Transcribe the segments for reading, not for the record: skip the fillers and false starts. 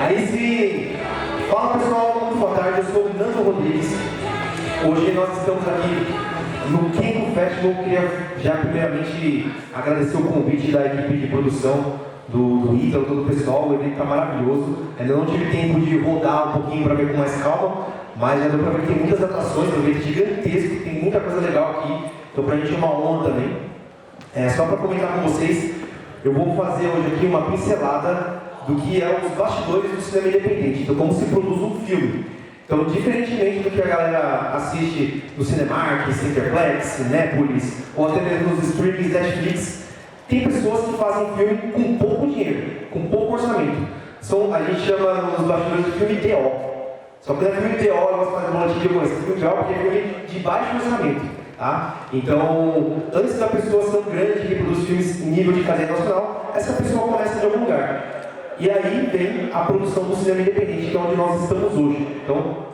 Aí sim! Fala pessoal, boa tarde, eu sou o Nando Rodrigues. Hoje nós estamos aqui no Kenko Festival. Eu queria já primeiramente agradecer o convite da equipe de produção do Ítalo, todo o pessoal. O evento está maravilhoso. Ainda não tive tempo de rodar um pouquinho para ver com mais calma, mas já deu para ver que tem muitas atrações, um evento gigantesco, tem muita coisa legal aqui. Então para a gente é uma honra também. Só para comentar com vocês, eu vou fazer hoje aqui uma pincelada do que é os bastidores do cinema independente, então como se produz um filme. Então, diferentemente do que a galera assiste no Cinemark, Cineplex, Cinépolis, ou até mesmo nos streamings Netflix, tem pessoas que fazem filme com pouco dinheiro, com pouco orçamento. A gente chama nos bastidores de filme DO. Só que não é filme DO, eu gosto de fazer uma notícia com esse filme DO, porque é filme de baixo orçamento. Tá? Então, antes da pessoa ser um grande que produz filmes em nível de cadeia nacional, essa pessoa começa de algum lugar. E aí vem a produção do cinema independente, que é onde nós estamos hoje. Então,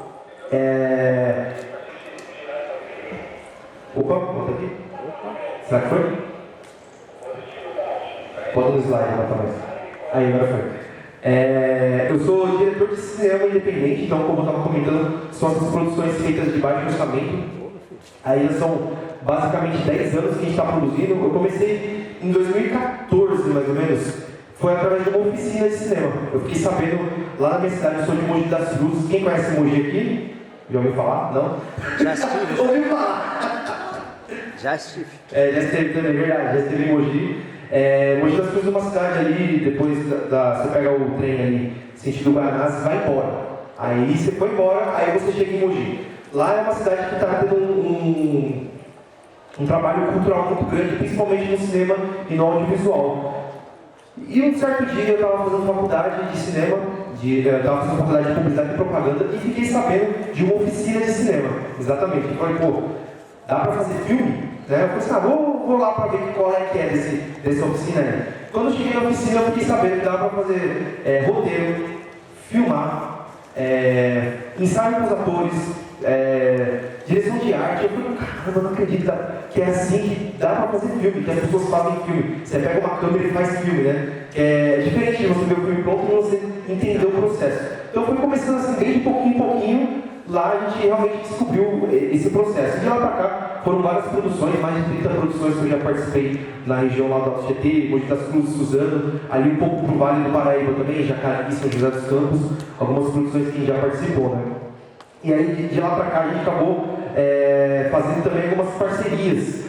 Opa, volta aqui. Será que foi? Bota no slide lá pra mais. Aí, agora foi. Eu sou diretor de cinema independente, então, como eu estava comentando, são essas produções feitas de baixo orçamento. Aí são basicamente 10 anos que a gente está produzindo. Eu comecei em 2014, mais ou menos. Foi através de uma oficina de cinema. Eu fiquei sabendo, lá na minha cidade, eu sou de Mogi das Cruzes. Quem conhece Mogi aqui? Já ouviu falar? Não? Já estive. Ouviu falar? Já estive. Já esteve também, verdade. Já esteve em Mogi. Mogi das Cruzes é uma cidade ali, depois você pega o trem ali, sentido Guaraná, você vai embora. Aí você foi embora, aí você chega em Mogi. Lá é uma cidade que está tendo um trabalho cultural muito grande, principalmente no cinema e no audiovisual. E um certo dia eu estava fazendo faculdade de cinema, eu estava fazendo faculdade de publicidade e propaganda e fiquei sabendo de uma oficina de cinema, exatamente. Eu falei, pô, dá para fazer filme? Eu falei assim, vou lá para ver qual é que é dessa oficina aí. Quando eu cheguei na oficina eu fiquei sabendo que dava para fazer roteiro, filmar, ensaio com os atores, direção de arte. Eu falei, caramba, eu não acredito que é assim que dá pra fazer filme, que as pessoas fazem filme. Você pega uma câmera e faz filme, né? É diferente de você ver o filme pronto e você entender o processo. Então foi começando assim, desde pouquinho em pouquinho, lá a gente realmente descobriu esse processo. De lá pra cá, foram várias produções, mais de 30 produções que eu já participei na região lá do Alto Tietê, Mogi das Cruzes, Suzano, ali um pouco pro Vale do Paraíba também, Jacareí, São José dos Campos, algumas produções que a gente já participou, né? E aí, de lá para cá, a gente acabou fazendo também algumas parcerias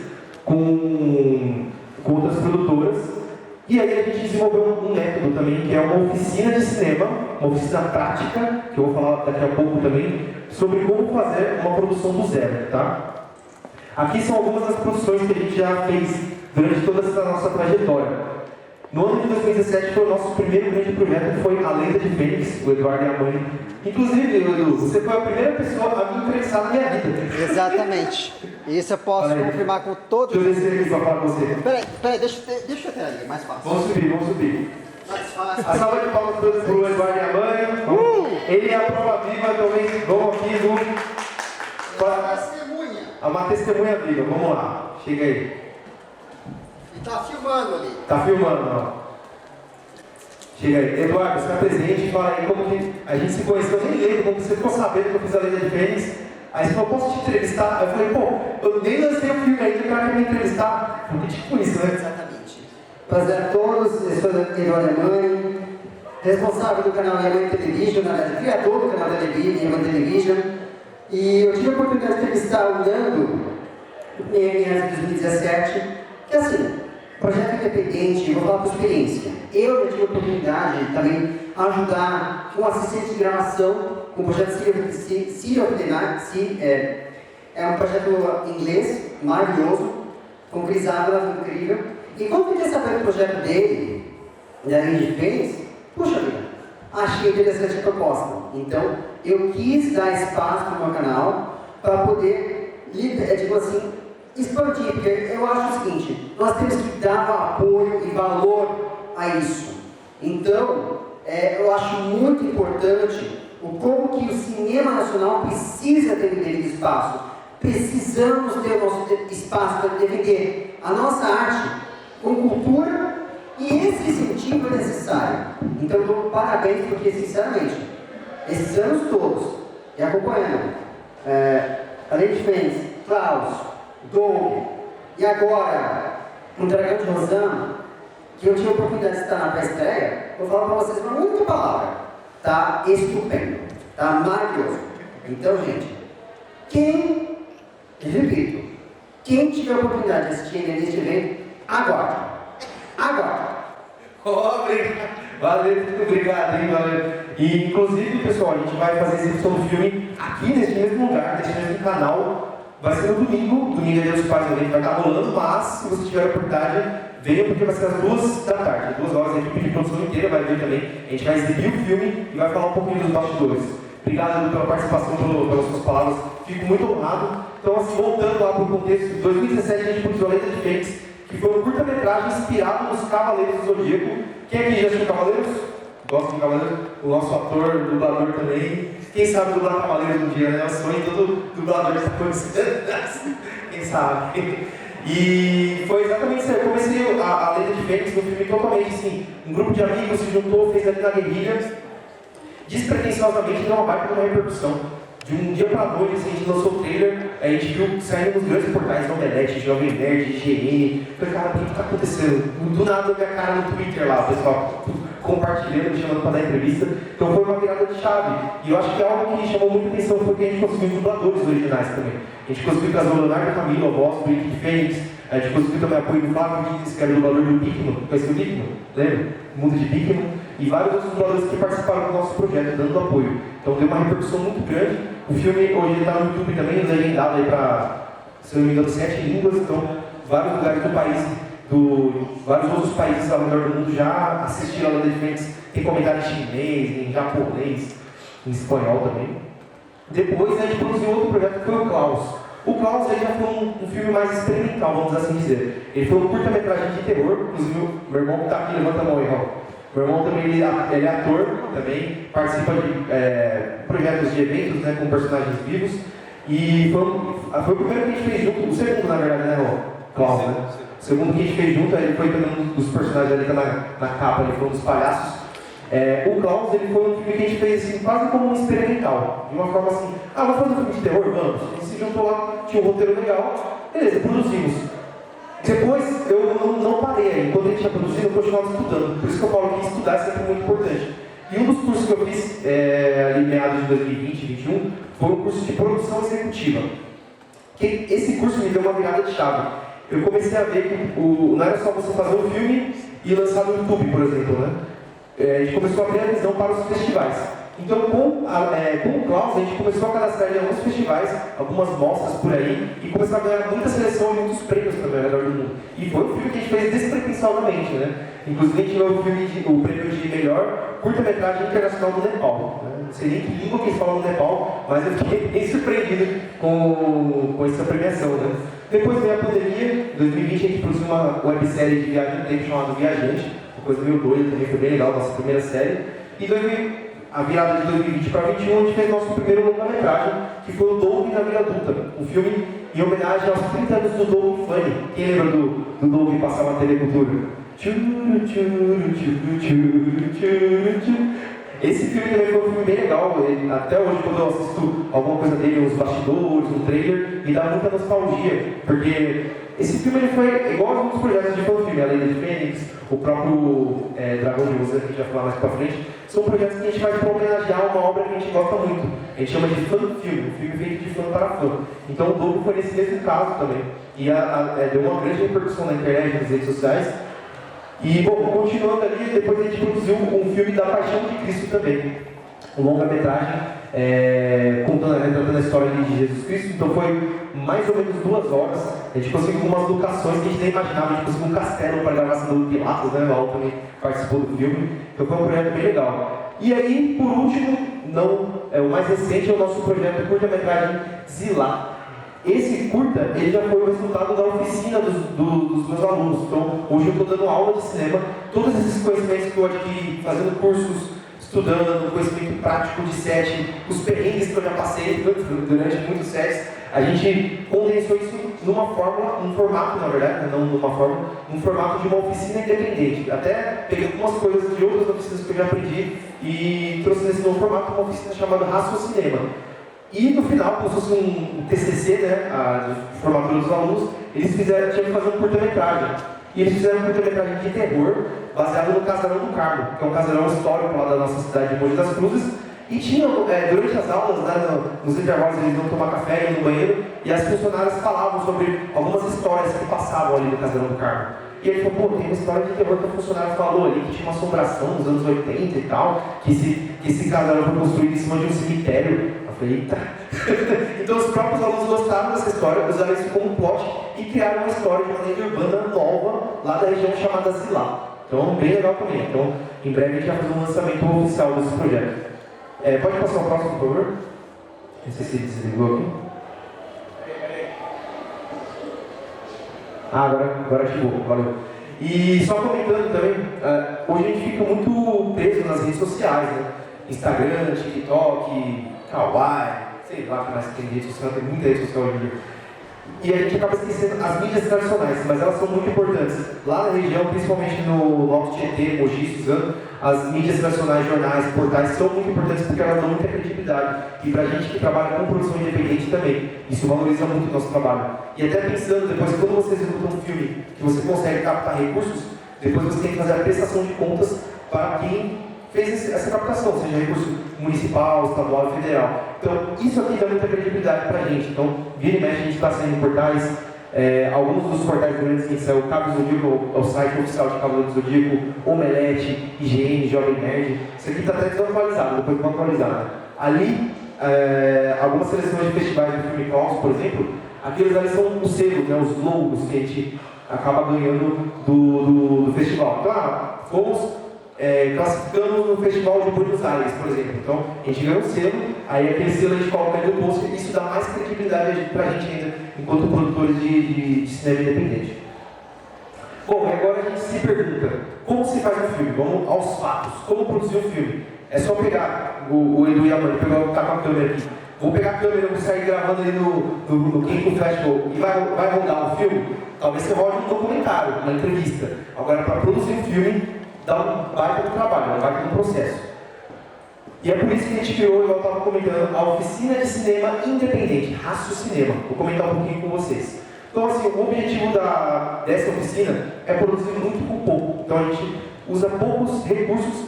com outras produtoras. E aí a gente desenvolveu um método também, que é uma oficina de cinema, uma oficina prática, que eu vou falar daqui a pouco também, sobre como fazer uma produção do zero, tá? Aqui são algumas das produções que a gente já fez durante toda essa nossa trajetória. No ano de 2017 foi o nosso primeiro grande projeto, que foi A Lenda de Fênix, o Eduardo e a mãe. Inclusive, Edu, você foi a primeira pessoa a me interessar na minha vida. Exatamente. Isso eu posso confirmar com todos. Deixa eu descer aqui para falar com você. Peraí, deixa eu até ali, mais fácil. Vamos subir. Mais fácil. A salva de palmas para o Eduardo e a mãe. Ele é a prova viva também. Vamos aqui, uma testemunha viva, vamos lá. Chega aí. Tá filmando ali. Tá filmando, ó. Chega aí. Eduardo, você tá presente, fala aí como que a gente se conheceu, eu nem lembro, como você ficou sabendo que eu fiz A Lenda de Fênix. Aí você falou, posso te entrevistar? Eu falei, pô, eu nem lancei o filme ainda, o cara quer me entrevistar. Porque tipo isso, né? Exatamente. Prazer a todos, eu sou Eduardo Yamani, responsável do canal Yamani Television, na verdade, criador do canal Yamani Television. E eu tive a oportunidade de entrevistar o Nando em MS 2017, que assim, projeto independente, vou falar por experiência. Eu já tive a oportunidade de também ajudar com assistente de gravação, com o projeto City of the Night. É um projeto em inglês, maravilhoso, com o Chris Avila, incrível. E quando eu fiquei sabendo do projeto dele, da gente fez, puxa vida, achei interessante a proposta. Então, eu quis dar espaço para o meu canal para poder, tipo assim, expandir, porque eu acho o seguinte, nós temos que dar apoio e valor a isso. Então, eu acho muito importante o como que o cinema nacional precisa ter aquele espaço. Precisamos ter o nosso espaço para defender a nossa arte com cultura E esse incentivo é necessário. Então, eu dou parabéns, porque, sinceramente, esses anos todos, e acompanhando, a Lady Fênix, Klaus, Doug, e agora, o Dragão de Rosana, que eu tive a oportunidade de estar na pré-estreia, vou falar para vocês uma única palavra. Tá estupendo, tá maravilhoso. Então, gente, repito, quem tiver a oportunidade de assistir neste evento, aguarde. Valeu, muito obrigado, hein, galera. E, inclusive, pessoal, a gente vai fazer a exibição do filme aqui neste mesmo lugar, neste mesmo canal. Vai ser no domingo é Dia dos Pais, a gente vai estar rolando, mas, se você tiver a oportunidade, venha, porque vai ser às 2 da tarde, 2 horas, a equipe de produção inteira vai vir também. A gente vai exibir o filme e vai falar um pouquinho dos bastidores. Obrigado pela participação, pelas suas palavras, fico muito honrado. Então, assim, voltando lá para o contexto, em 2017 a gente produziu a Lenda de Fênix, que foi um curta-metragem inspirado nos Cavaleiros do Zodíaco. Quem aqui já assistiu Cavaleiros? Gosta de Cavaleiros? O nosso ator, dublador também. Quem sabe dublar Cavaleiros um dia, né? É o sonho de todo dublador está acontecendo. Quem sabe? E foi exatamente isso. Eu comecei a Lenda de Fênix no filme totalmente assim. Um grupo de amigos se juntou, fez ali na guerrilha, despretensiosamente, deu uma baita de uma repercussão. De um dia para noite, assim, a gente lançou o trailer, a gente viu saindo nos grandes portais, Omelete, Jovem Nerd, IGN. Falei, cara, o que está acontecendo? Do nada, minha cara no Twitter lá, o pessoal compartilhando, me chamando para dar entrevista. Então foi uma virada de chave. E eu acho que algo que chamou muita atenção foi que a gente conseguiu dubladores originais também. A gente conseguiu trazer o Leonardo Camilo, a voz do Henrique Fênix. A gente conseguiu também apoio do Flávio Diniz, que era o dublador do Bigman. Conheceu o Bigman? Lembra? Mundo de Bigman. E vários outros dubladores que participaram do nosso projeto, dando apoio. Então deu uma repercussão muito grande. O filme hoje está no YouTube também, legendado aí para, se não me engano, 7 línguas. Então, vários lugares do país, vários outros países ao redor do mundo já assistiram a Lenda de Fênix. Tem comentário em chinês, em japonês, em espanhol também. Depois a gente produziu outro projeto que foi o Klaus. O Klaus já foi um filme mais experimental, vamos assim dizer. Ele foi um curta-metragem de terror, inclusive meu irmão que está aqui, levanta a mão aí, ó. Meu irmão também ele é ator, também participa de projetos de eventos, né, com personagens vivos. E foi o primeiro que a gente fez junto, o segundo na verdade, né, Klaus, né? O segundo que a gente fez junto, ele foi também um dos personagens ali que tá na capa, ele foi um dos palhaços. O Klaus, ele foi um filme que a gente fez assim, quase como um experimental. De uma forma assim, vamos fazer um filme de terror? Vamos. A gente se juntou lá, tinha um roteiro legal, beleza, produzimos. Depois, eu não parei aí. Enquanto a gente ia produzindo, eu continuava estudando. Por isso que eu falo que estudar é sempre muito importante. E um dos cursos que eu fiz, ali meados de 2020, 2021, foi um curso de produção executiva. Esse curso me deu uma virada de chave. Eu comecei a ver que não era só você fazer um filme e lançar no YouTube, por exemplo, né? A gente começou a abrir a visão para os festivais. Então, com o Klaus, a gente começou a cadastrar em alguns festivais, algumas mostras por aí, e começou a ganhar muita seleção e muitos prêmios também ao redor do mundo. E foi um filme que a gente fez despretensiosamente, né? Inclusive, a gente ganhou o prêmio de melhor curta-metragem internacional do Nepal. Né? Não sei nem que língua que eles falam no Nepal, mas eu fiquei bem surpreendido com essa premiação, né? Depois veio a pandemia, em 2020 a gente produziu uma websérie de viagem no tempo chamada Viajante, uma coisa meio doida também, foi bem legal, nossa primeira série. E a virada de 2020 para 2021, a gente fez nosso primeiro longa-metragem, que foi o Doug na Vida Adulta, um filme em homenagem aos 30 anos do Doug Funny. Quem lembra do Doug passar na TV Cultura? Esse filme também foi um filme bem legal. Até hoje, quando eu assisto alguma coisa dele, uns bastidores, um trailer, me dá muita nostalgia, porque esse filme ele foi igual aos outros projetos de filme, a Lenda de Fênix, o próprio Dragão de Rosana, que a gente vai falar mais pra frente, são projetos que a gente faz para homenagear uma obra que a gente gosta muito. A gente chama de fã-filme, um filme feito de fã para fã. Então o Doug foi nesse mesmo caso também. E deu uma grande repercussão na internet, nas redes sociais. E, bom, continuando ali, depois a gente produziu um filme da Paixão de Cristo também. Um longa-metragem, retratando a história de Jesus Cristo. Então foi mais ou menos 2 horas. A gente conseguiu algumas locações que a gente nem imaginava. A gente conseguiu um castelo para a gravação do Pilatos, né? O Al também participou do filme. Então foi um projeto bem legal. E aí, por último, o mais recente, é o nosso projeto curta-metragem Zilá. Esse curta, ele já foi o resultado da oficina dos meus alunos. Então, hoje eu estou dando aula de cinema. Todos esses conhecimentos que eu adquiri fazendo cursos estudando, conhecimento prático de set, os perrengues que eu já passei durante muitos sets, a gente condensou isso numa forma, num formato, na verdade, não numa forma, num formato de uma oficina independente. Até peguei algumas coisas de outras oficinas que eu já aprendi e trouxe nesse novo formato uma oficina chamada Raciocinema. E no final, como se fosse um TCC, né, de formatura dos alunos, eles tinham que fazer um curta-metragem. E eles fizeram um curta-metragem de terror, baseado no Casarão do Carmo, que é um casarão histórico lá da nossa cidade de Mogi das Cruzes. E tinha, durante as aulas, né, nos intervalos, eles iam tomar café, iam no banheiro, e as funcionárias falavam sobre algumas histórias que passavam ali no Casarão do Carmo. E ele falou, pô, tem uma história de terror que a funcionária falou ali, que tinha uma assombração nos anos 80 e tal, que esse casarão foi construído em cima de um cemitério. Eu falei, eita. Então os próprios alunos gostaram dessa história, usaram isso como plot e criaram uma história de uma lenda urbana nova lá da região chamada Zilá. Então, bem legal também. Então, em breve a gente vai fazer um lançamento oficial desse projeto. Pode passar o próximo, por favor? Não sei se desligou aqui. Agora chegou, valeu. E só comentando também, hoje a gente fica muito preso nas redes sociais, né? Instagram, TikTok, Kawaii, sei lá o que mais tem rede social, tem muita rede social hoje em dia. E a gente acaba esquecendo as mídias tradicionais, mas elas são muito importantes. Lá na região, principalmente no Alto Tietê, Mogi, Suzano, as mídias tradicionais, jornais, portais são muito importantes porque elas dão muita credibilidade. E pra gente que trabalha com produção independente também, isso valoriza muito o nosso trabalho. E até pensando, depois quando você executa um filme que você consegue captar recursos, depois você tem que fazer a prestação de contas para quem fez essa captação, seja recurso municipal, estadual e federal. Então, isso aqui dá muita credibilidade para a gente. Então, vira e mexe, a gente está saindo em portais. Alguns dos portais grandes que saiu, Cabo do Zodíaco, é o site oficial de Cabo do Zodíaco, Omelete, IGN, Jovem Nerd. Isso aqui está até desatualizado, depois vamos atualizar. Né? Ali, algumas seleções de festivais de filme Klaus, por exemplo, aqueles ali são os selos, né, os logos que a gente acaba ganhando do festival. Então, fomos classificando no Festival de Buenos Aires, por exemplo. Então, a gente ganha um selo, aí aquele selo a gente coloca ali no posto, e isso dá mais credibilidade pra gente ainda, enquanto produtores de cinema independente. Bom, agora a gente se pergunta, como se faz um filme? Vamos aos fatos. Como produzir um filme? É só pegar o Edu e a Mãe, tá com a câmera aqui. Vou pegar a câmera, vou sair gravando ali no Kenko Festival e vai rodar um filme? Talvez você rode um documentário, uma entrevista. Agora, para produzir um filme, dá um baita do trabalho, um baita do processo. E é por isso que a gente criou, igual eu estava comentando, a oficina de cinema independente, Raciocinema. Vou comentar um pouquinho com vocês. Então, assim, o objetivo dessa oficina é produzir muito com pouco. Então, a gente usa poucos recursos,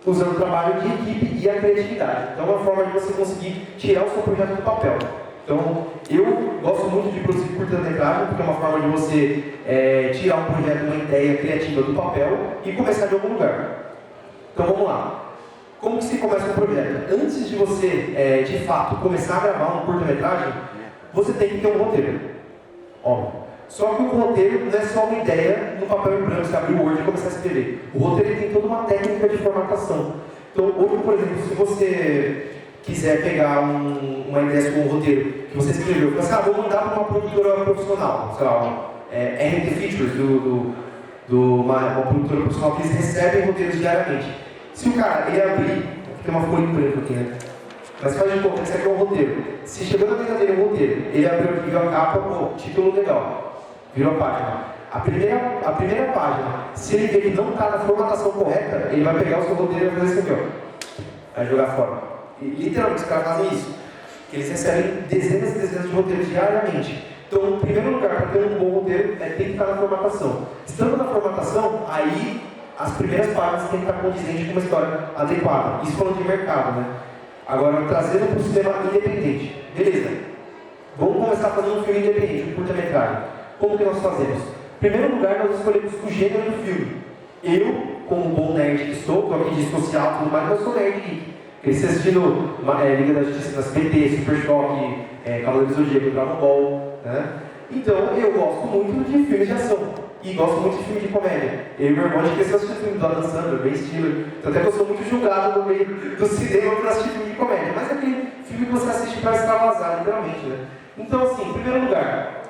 usando o trabalho de equipe e a criatividade. Então, é uma forma de você conseguir tirar o seu projeto do papel. Então, eu gosto muito de produzir curta-metragem, porque é uma forma de você tirar um projeto, uma ideia criativa do papel e começar de algum lugar. Então, vamos lá. Como que se começa um projeto? Antes de você, de fato, começar a gravar um curta-metragem, você tem que ter um roteiro. Óbvio. Só que o roteiro não é só uma ideia no papel em branco, você abrir o Word e começar a escrever. O roteiro tem toda uma técnica de formatação. Então, hoje, por exemplo, se você quiser pegar uma ideia com um roteiro que você escreveu, você vou mandar para uma produtora profissional, sei lá, RT Features, uma produtora profissional que eles recebem roteiros diariamente. Se o cara, ele abrir, tem uma folha em branco aqui, né? Mas faz de conta que isso aqui é um roteiro. Se chegou na mesa dele um roteiro, ele abriu aqui, viu a capa, pô, título legal, virou a página. A primeira página, se ele ver que não está na formatação correta, ele vai pegar o seu roteiro e vai fazer isso aqui, ó. Vai jogar fora. E, literalmente, os caras fazem isso. Eles recebem dezenas e dezenas de roteiros diariamente. Então, em primeiro lugar, para ter um bom roteiro, tem que estar na formatação. Estando na formatação, aí as primeiras páginas têm que estar condizentes com uma história adequada. Isso falando de mercado, né? Agora, trazendo para o cinema independente. Beleza. Vamos começar fazendo um filme independente, um curta-metragem. Como que nós fazemos? Em primeiro lugar, nós escolhemos o gênero do filme. Eu, como bom nerd que sou, estou aqui de social e tudo mais, mas eu sou nerd geek. Cresci assistindo Liga da Justiça das PT, Super Choque, Cavaleiro do Zodíaco, Dragon Ball, né? Então, eu gosto muito de filmes de ação. E gosto muito de filme de comédia. Eu e meu irmão, a gente cresceu assistindo filme do Adam Sandler, Ben Stiller. Até que eu sou muito julgado no meio do cinema por assistir filme de comédia. Mas é aquele filme que você assiste para extravasar, literalmente, né? Então, assim, em primeiro lugar,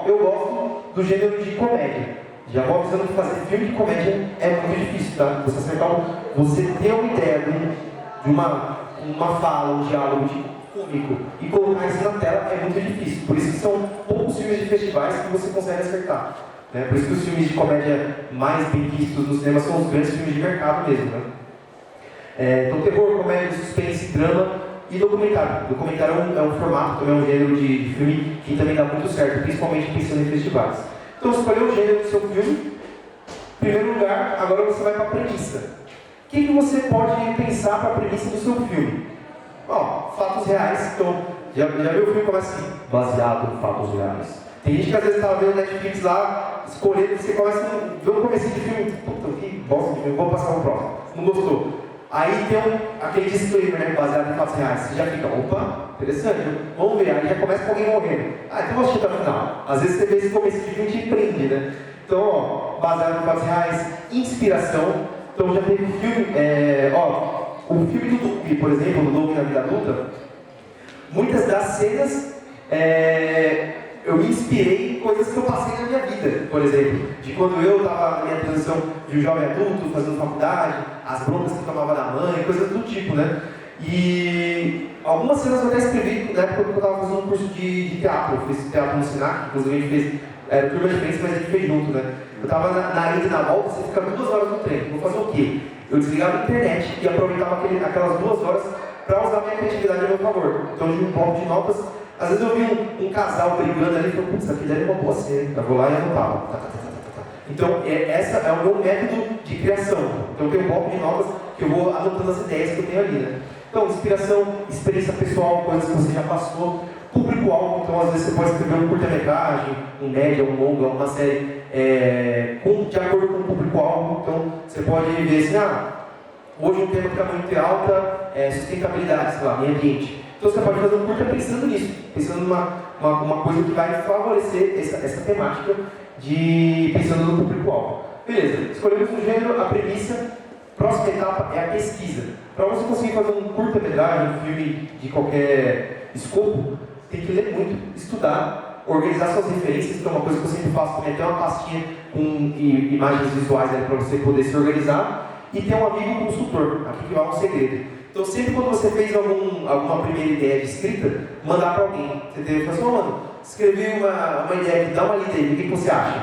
eu gosto do gênero de comédia. Já vou avisando que fazer filme de comédia é muito difícil, tá? Você acertar, você ter uma ideia de uma fala, um diálogo cômico e colocar isso na tela é muito difícil. Por isso que são poucos filmes de festivais que você consegue acertar. Né? Por isso que os filmes de comédia mais bem vistos no cinema são os grandes filmes de mercado mesmo. Né? Então, terror, comédia, suspense, drama e documentário. Documentário é um formato, também é um gênero de filme que também dá muito certo, principalmente pensando em festivais. Então, escolheu o gênero do seu filme. Em primeiro lugar, agora você vai para a premissa. O que você pode pensar para a premissa do seu filme? Fatos reais. Então, já viu o filme começa assim, baseado em fatos reais. Tem gente que às vezes estava vendo Netflix lá, escolhendo, você começa a ver um começo de filme, puta, que bosta de filme, vou passar o próximo. Não gostou. Aí tem aquele disclaimer, né, baseado em fatos reais. Você já fica, opa, interessante, vamos ver. Aí já começa com alguém morrendo. Então vou assistir até o final. Às vezes você vê esse começo de filme e te prende, né? Então, baseado em fatos reais, inspiração. Então já teve filme, o filme do Doug, por exemplo, do Doug na vida adulta, muitas das cenas eu me inspirei em coisas que eu passei na minha vida, por exemplo, de quando eu estava na minha transição de um jovem adulto, fazendo faculdade, as broncas que eu tomava da mãe, coisas do tipo, né? E algumas cenas eu até escrevi na época que eu estava fazendo um curso de teatro, eu fiz teatro no Senac, inclusive a gente fez turma diferente, mas a gente fez junto, né? Eu estava na ida e na volta, você fica 2 horas no trem, vou fazer o quê? Eu desligava a internet e aproveitava aquelas 2 horas para usar a minha criatividade a meu favor. Então eu tinha um bloco de notas. Às vezes eu vi um casal brigando ali e falei, putz, aqui deve uma boa cena. Eu vou lá e anotava. Então, esse é o meu método de criação. Então eu tenho um bloco de notas que eu vou anotando as ideias que eu tenho ali, né? Então, inspiração, experiência pessoal, coisas que você já passou, público-alvo. Então, às vezes você pode escrever um curta-metragem, um média, um longa, uma série de acordo com o público-alvo. Então, você pode ver assim, hoje um tema que está muito em alta é sustentabilidade, sei lá, meio ambiente. Então você pode fazer um curta pensando nisso, pensando numa coisa que vai favorecer essa temática, pensando no público-alvo. Beleza, escolhemos um gênero, a premissa, próxima etapa é a pesquisa. Para você conseguir fazer um curta-metragem, um filme de qualquer escopo, tem que ler muito, estudar, organizar suas referências, que é uma coisa que eu sempre faço também, ter uma pastinha com imagens visuais para você poder se organizar, e ter um amigo consultor, aqui que vai um segredo. Então, sempre quando você fez alguma primeira ideia de escrita, mandar para alguém. Você deve falar assim, mano, escrevi uma ideia aqui, dá uma lida aí, o que você acha?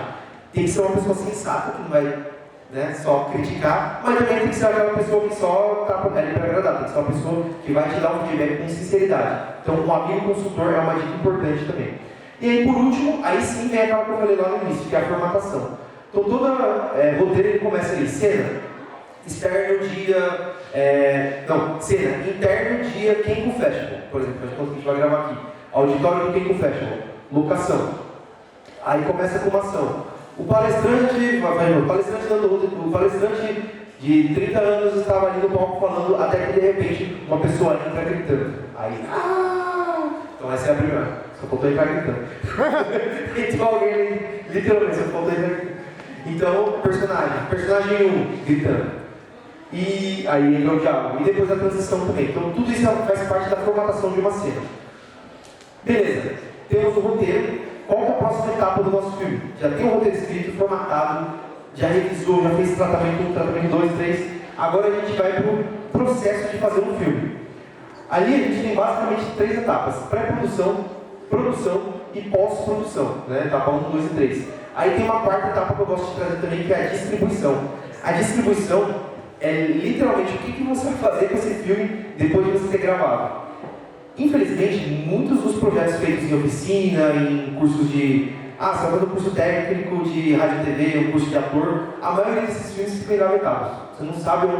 Tem que ser uma pessoa sensata, que não vai só criticar, mas também tem que ser aquela pessoa que só está para agradar, tem que ser uma pessoa que vai te dar um feedback com sinceridade. Então, um amigo consultor é uma dica importante também. E aí, por último, aí sim vem aquela que eu falei lá no início, que é a formatação. Então, todo roteiro ele começa ali, cena. Externo dia. Cena. Interno dia Kenko Festival, por exemplo, que a gente vai gravar aqui. Auditório do Kenko Festival. Locação. Aí começa com uma ação. O palestrante de 30 anos estava ali no palco falando, até que de repente uma pessoa entra gritando. Aí. Então essa é a primeira. Só faltou entrar gritando. Então alguém literalmente só faltou entrar gritando. Então, personagem 1 gritando. E aí entra o diálogo, e depois a transição também. Então tudo isso faz parte da formatação de uma cena. Beleza, temos o roteiro. Qual é a próxima etapa do nosso filme? Já tem o roteiro escrito, formatado, já revisou, já fez tratamento 1, tratamento 2, 3. Agora a gente vai para o processo de fazer um filme. Ali a gente tem basicamente 3 etapas: pré-produção, produção e pós-produção, né? Etapa 1, 2 e 3. Aí tem uma quarta etapa que eu gosto de trazer também, que é a distribuição. A distribuição é literalmente o que você vai fazer com esse filme depois de você ter gravado. Infelizmente, muitos dos projetos feitos em oficina, em cursos de... você vai fazer um curso técnico de rádio e TV, um curso de ator, a maioria desses filmes ficam engavetados. Você não sabe o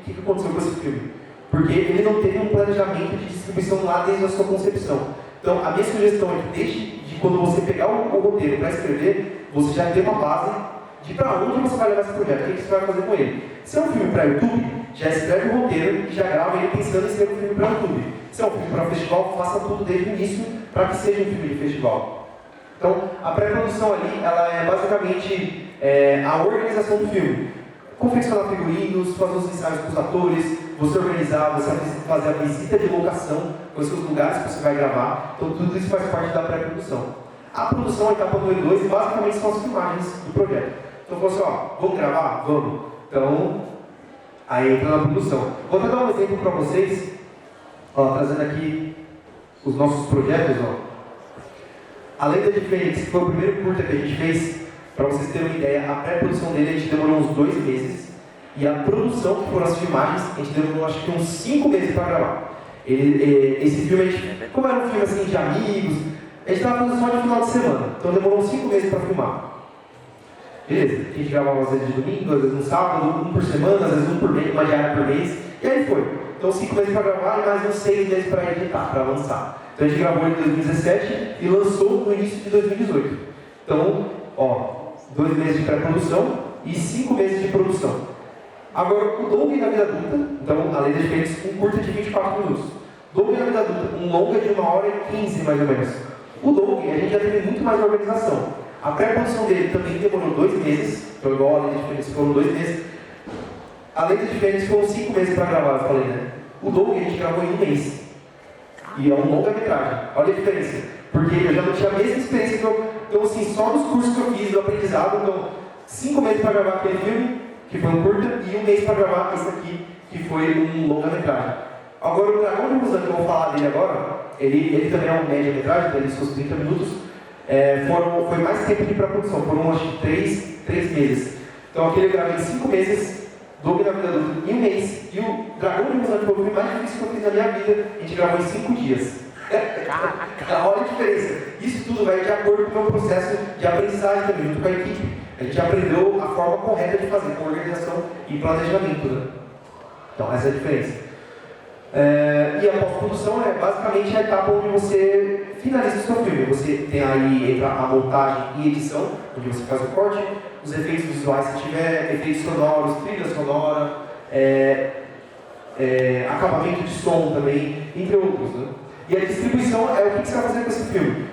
que aconteceu com esse filme. Porque ele não teve um planejamento de distribuição lá desde a sua concepção. Então, a minha sugestão é que desde quando você pegar o roteiro para escrever, você já tem uma base de para onde você vai levar esse projeto, o que você vai fazer com ele. Se é um filme para YouTube, já escreve o roteiro e já grava ele pensando em escrever um filme para YouTube. Se é um filme para festival, faça tudo desde o início para que seja um filme de festival. Então, a pré-produção ali, ela é basicamente a organização do filme. Confeccionar figurinos, fazer os ensaios com os atores, você organizar, você fazer a visita de locação, com os seus lugares que você vai gravar. Então, tudo isso faz parte da pré-produção. A produção, a etapa número 2, basicamente são as filmagens do projeto. Então falou assim, ó, vamos gravar? Vamos. Então, aí entra na produção. Vou até dar um exemplo para vocês, ó, trazendo aqui os nossos projetos, ó. A Lenda de Fênix, que foi o primeiro curta que a gente fez, para vocês terem uma ideia, a pré-produção dele a gente demorou uns 2 meses, e a produção, que foram as filmagens, a gente demorou acho que uns 5 meses para gravar. Esse filme, a gente, como era um filme assim de amigos, a gente estava fazendo só de final de semana, então demorou uns 5 meses para filmar. Beleza, a gente gravava às vezes de domingo, às vezes no sábado, um por semana, às vezes um por mês, uma diária por mês, e aí foi. Então 5 meses para gravar e mais uns 6 meses para editar, para lançar. Então a gente gravou em 2017 e lançou no início de 2018. Então, ó, 2 meses de pré-produção e 5 meses de produção. Agora, o Doug na vida adulta, então a Lenda de Fênix, um curta de 24 minutos. Doug na vida adulta, um longa de 1h15 mais ou menos. O Doug, a gente já teve muito mais organização. A pré-produção dele também demorou 2 meses, então igual a Lenda de Fênix foram 2 meses. A Lenda de Fênix foram 5 meses para gravar, eu falei, né? O Doug a gente gravou em 1 mês. E é um longa-metragem. Olha a diferença. Porque eu já não tinha a mesma experiência que eu... Então, assim, só nos cursos que eu fiz, do aprendizado, então, 5 meses para gravar aquele filme, que foi um curta, e 1 mês para gravar esse aqui, que foi um longa-metragem. Agora, o Dragão de Musan, que eu vou falar dele agora, ele também é um média-metragem, então ele seus 30 minutos, foi mais tempo de pré-produção, foram acho que 3 meses. Então, aquele eu gravei em 5 meses, Doug na vida adulta em 1 mês, e o Dragão de Musan, que foi o filme mais difícil que eu fiz na minha vida, a gente gravou em 5 dias. Olha a diferença. Isso tudo vai de acordo com o meu processo de aprendizagem também, junto com a equipe. A gente aprendeu a forma correta de fazer, com organização e planejamento, né? Então, essa é a diferença. E a pós-produção é basicamente a etapa onde você finaliza o seu filme. Você tem aí entra a montagem e edição, onde você faz o corte, os efeitos visuais, se tiver efeitos sonoros, trilha sonora, acabamento de som também, entre outros, né? E a distribuição é o que você vai fazer com esse filme.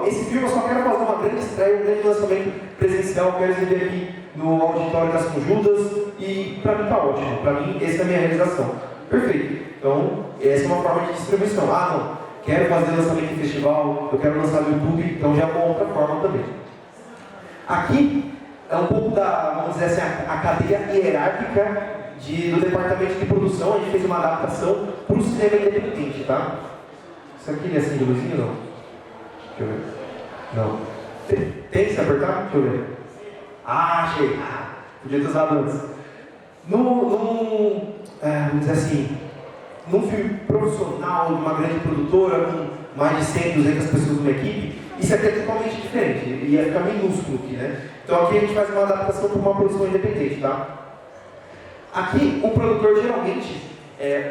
Esse filme eu só quero fazer uma grande estreia, um grande lançamento presencial, quero exibir aqui no Auditório das Conjuntas, e para mim está ótimo. Para mim, essa é a minha realização. Perfeito. Então, essa é uma forma de distribuição. Não, quero fazer lançamento em festival, eu quero lançar no YouTube, então já é uma outra forma também. Aqui é um pouco da, vamos dizer assim, a cadeia hierárquica do departamento de produção. A gente fez uma adaptação para o cinema independente, tá? Isso aqui é assim de luzinha ou não? Deixa eu ver. Não. Tem que se apertar? Deixa eu ver. Achei! Podia ter usado antes. Vamos dizer assim, num filme profissional, de uma grande produtora, com mais de 100, 200 pessoas numa equipe, isso aqui é totalmente diferente. Ia ficar minúsculo aqui, né? Então aqui a gente faz uma adaptação para uma produção independente, tá? Aqui, o produtor geralmente...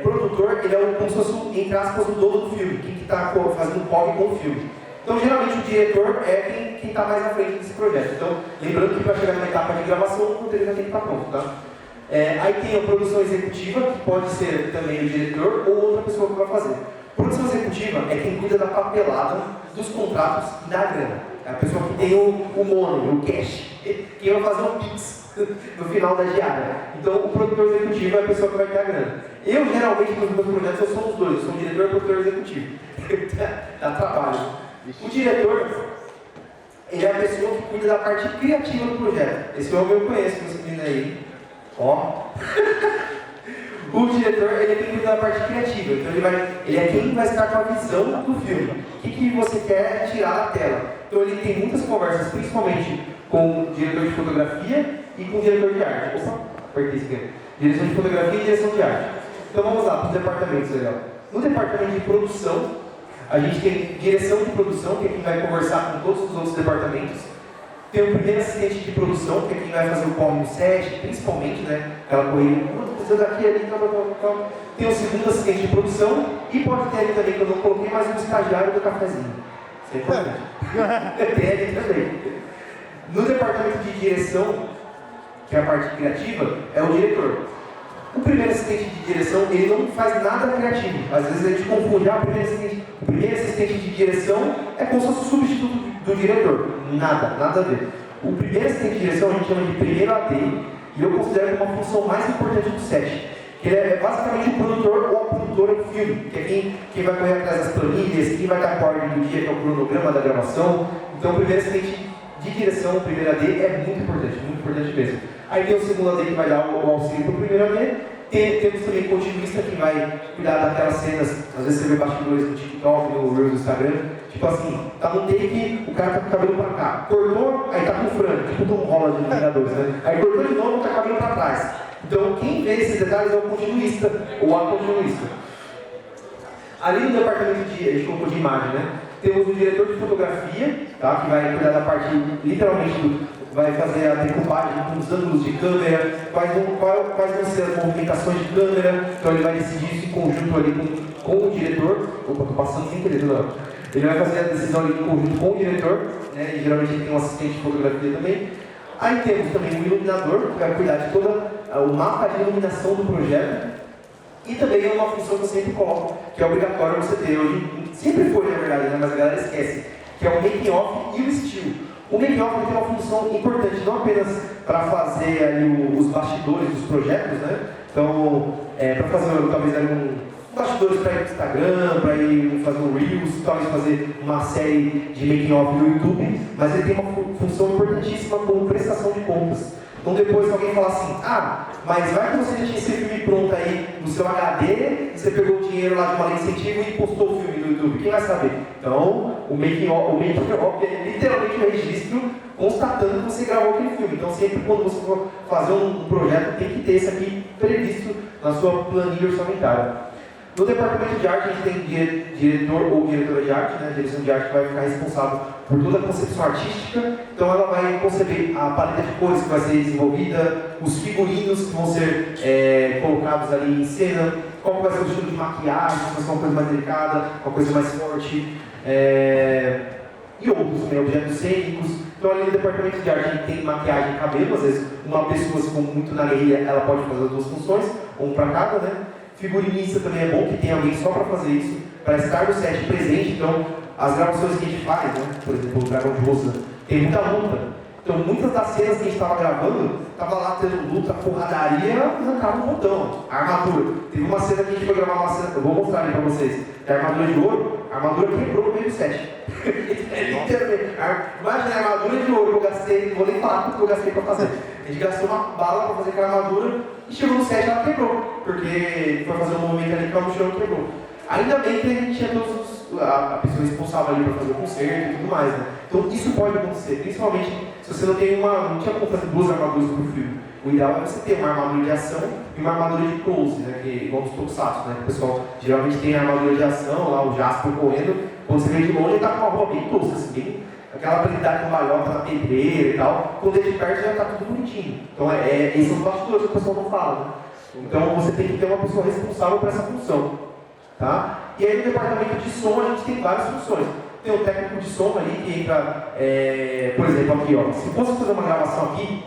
produtor, ele é como se fosse, entre aspas, o dono do filme, quem está fazendo o corre com o filme. Então, geralmente, o diretor é quem está mais à frente desse projeto. Então, lembrando que para chegar numa etapa de gravação, o roteiro já tem que estar pronto, tá? Aí tem a produção executiva, que pode ser também o diretor ou outra pessoa que vai fazer. Produção executiva é quem cuida da papelada, dos contratos e da grana. É a pessoa que tem o money, o cash, quem vai fazer o pix no final da diária. Então, o produtor executivo é a pessoa que vai ter a grana. Eu, geralmente, nos meus projetos, eu sou os dois. Eu sou o diretor e produtor executivo. Dá trabalho. O diretor, ele é a pessoa que cuida da parte criativa do projeto. Esse homem eu conheço, esse menino aí. Ó. O diretor, ele é quem cuida da parte criativa. Então, ele é quem vai estar com a visão do filme. O que você quer tirar da tela. Então, ele tem muitas conversas, principalmente com o diretor de fotografia e com o diretor de arte. Opa, apertei isso aqui. Direção de fotografia e direção de arte. Então vamos lá para os departamentos, legal. No departamento de produção, a gente tem direção de produção, que é quem vai conversar com todos os outros departamentos. Tem o primeiro assistente de produção, que é quem vai fazer o corre no set, principalmente, né? Aquela corrida, precisa daqui, ali, tal. Tem o segundo assistente de produção, e pode ter ali também, que eu não coloquei, mais um estagiário do cafezinho. Isso é importante. Tem ali também. No departamento de direção, que é a parte criativa, é o diretor. O primeiro assistente de direção, ele não faz nada criativo. Às vezes a gente confunde, o primeiro assistente de direção é como se fosse o substituto do diretor. Nada a ver. O primeiro assistente de direção a gente chama de primeiro AD, e eu considero uma função mais importante do set. Ele é basicamente o produtor ou a produtora do filme, que é quem vai correr atrás das planilhas, quem vai dar a ordem do dia, que é o cronograma da gravação. Então o primeiro assistente de direção, o primeiro AD é muito importante mesmo. Aí tem o segundo AD que vai dar o auxílio para o primeiro AD. Temos também o continuista que vai cuidar daquelas cenas, às vezes você vê bastidores no TikTok, no Reels do Instagram, tipo assim, tá no take, o cara tá com o cabelo pra cá, cortou, aí tá com o frango, tipo Tom Holland de Vingadores, né? Aí cortou de novo, tá com o cabelo pra trás. Então quem vê esses detalhes é o continuista, ou a continuista. Ali no departamento a gente colocou de imagem, né? Temos o diretor de fotografia, tá? Que vai cuidar da parte, literalmente, vai fazer a decupagem com os ângulos de câmera, quais vão ser as movimentações de câmera, então ele vai decidir isso em conjunto ali com o diretor. Opa, estou passando sem querer, não. Ele vai fazer a decisão ali em conjunto com o diretor, né? E geralmente ele tem um assistente de fotografia também. Aí temos também o iluminador, que vai cuidar de todo o mapa de iluminação do projeto. E também é uma função que eu sempre coloco, que é obrigatório você ter hoje, sempre foi na verdade, né? Mas a galera esquece, que é o making off e o still. O make-off tem uma função importante, não apenas para fazer ali os bastidores dos projetos, né? Então, para fazer talvez ali bastidores para ir para o Instagram, para ir fazer um Reels, talvez fazer uma série de making-off no YouTube, mas ele tem uma função importantíssima como prestação de contas. Então depois se alguém falar assim, mas vai que você já tinha esse filme pronto aí no seu HD, você pegou o dinheiro lá de uma lei de incentivo e postou o filme no YouTube, quem vai saber? Então, o making off é literalmente um registro constatando que você gravou aquele filme. Então sempre quando você for fazer um projeto, tem que ter isso aqui previsto na sua planilha orçamentária. No departamento de arte, a gente tem diretor ou diretora de arte, né? A direção de arte que vai ficar responsável por toda a concepção artística. Então ela vai conceber a paleta de cores que vai ser desenvolvida, os figurinos que vão ser colocados ali em cena, qual vai ser o estilo de maquiagem, se vai ser uma coisa mais delicada, uma coisa mais forte, e outros também, objetos cênicos. Então ali no departamento de arte a gente tem maquiagem e cabelo, às vezes uma pessoa, se for muito na guerrilha, ela pode fazer as duas funções, um para cada, né? Figurinista também é bom que tenha alguém só para fazer isso, para estar no set presente. Então, as gravações que a gente faz, né? Por exemplo, o Dragão de Rosa, tem muita luta. Então, muitas das cenas que a gente estava gravando, estava lá tendo luta, porradaria, arrancava um botão, a armadura. Teve uma cena que a gente foi gravar uma cena, eu vou mostrar ali para vocês, que a armadura de ouro, a armadura quebrou no meio do set. Imagina a armadura de ouro que eu gastei, não vou nem falar quanto eu gastei para fazer. A gente gastou uma bala para fazer aquela armadura e chegou no set e ela quebrou, porque foi fazer um movimento ali que ela no chão e quebrou. Ainda bem que a gente tinha a pessoa responsável ali para fazer o conserto e tudo mais, né? Então isso pode acontecer, principalmente se você não tinha como fazer duas armaduras para o filme. O ideal é você ter uma armadura de ação e uma armadura de close, né? Que igual os tokusatsu, né? O pessoal geralmente tem a armadura de ação, lá o Jasper correndo, quando você vem de longe ele está com uma roupa bem tosca, assim, bem, aquela habilidade com balhota na pedreira e tal, quando ele de perto já está tudo bonitinho. Então esses são os bastidores que o pessoal não fala, né? Então você tem que ter uma pessoa responsável por essa função. Tá? E aí no departamento de som a gente tem várias funções. Tem o técnico de som ali que entra, por exemplo, aqui, ó. Se fosse fazer uma gravação aqui,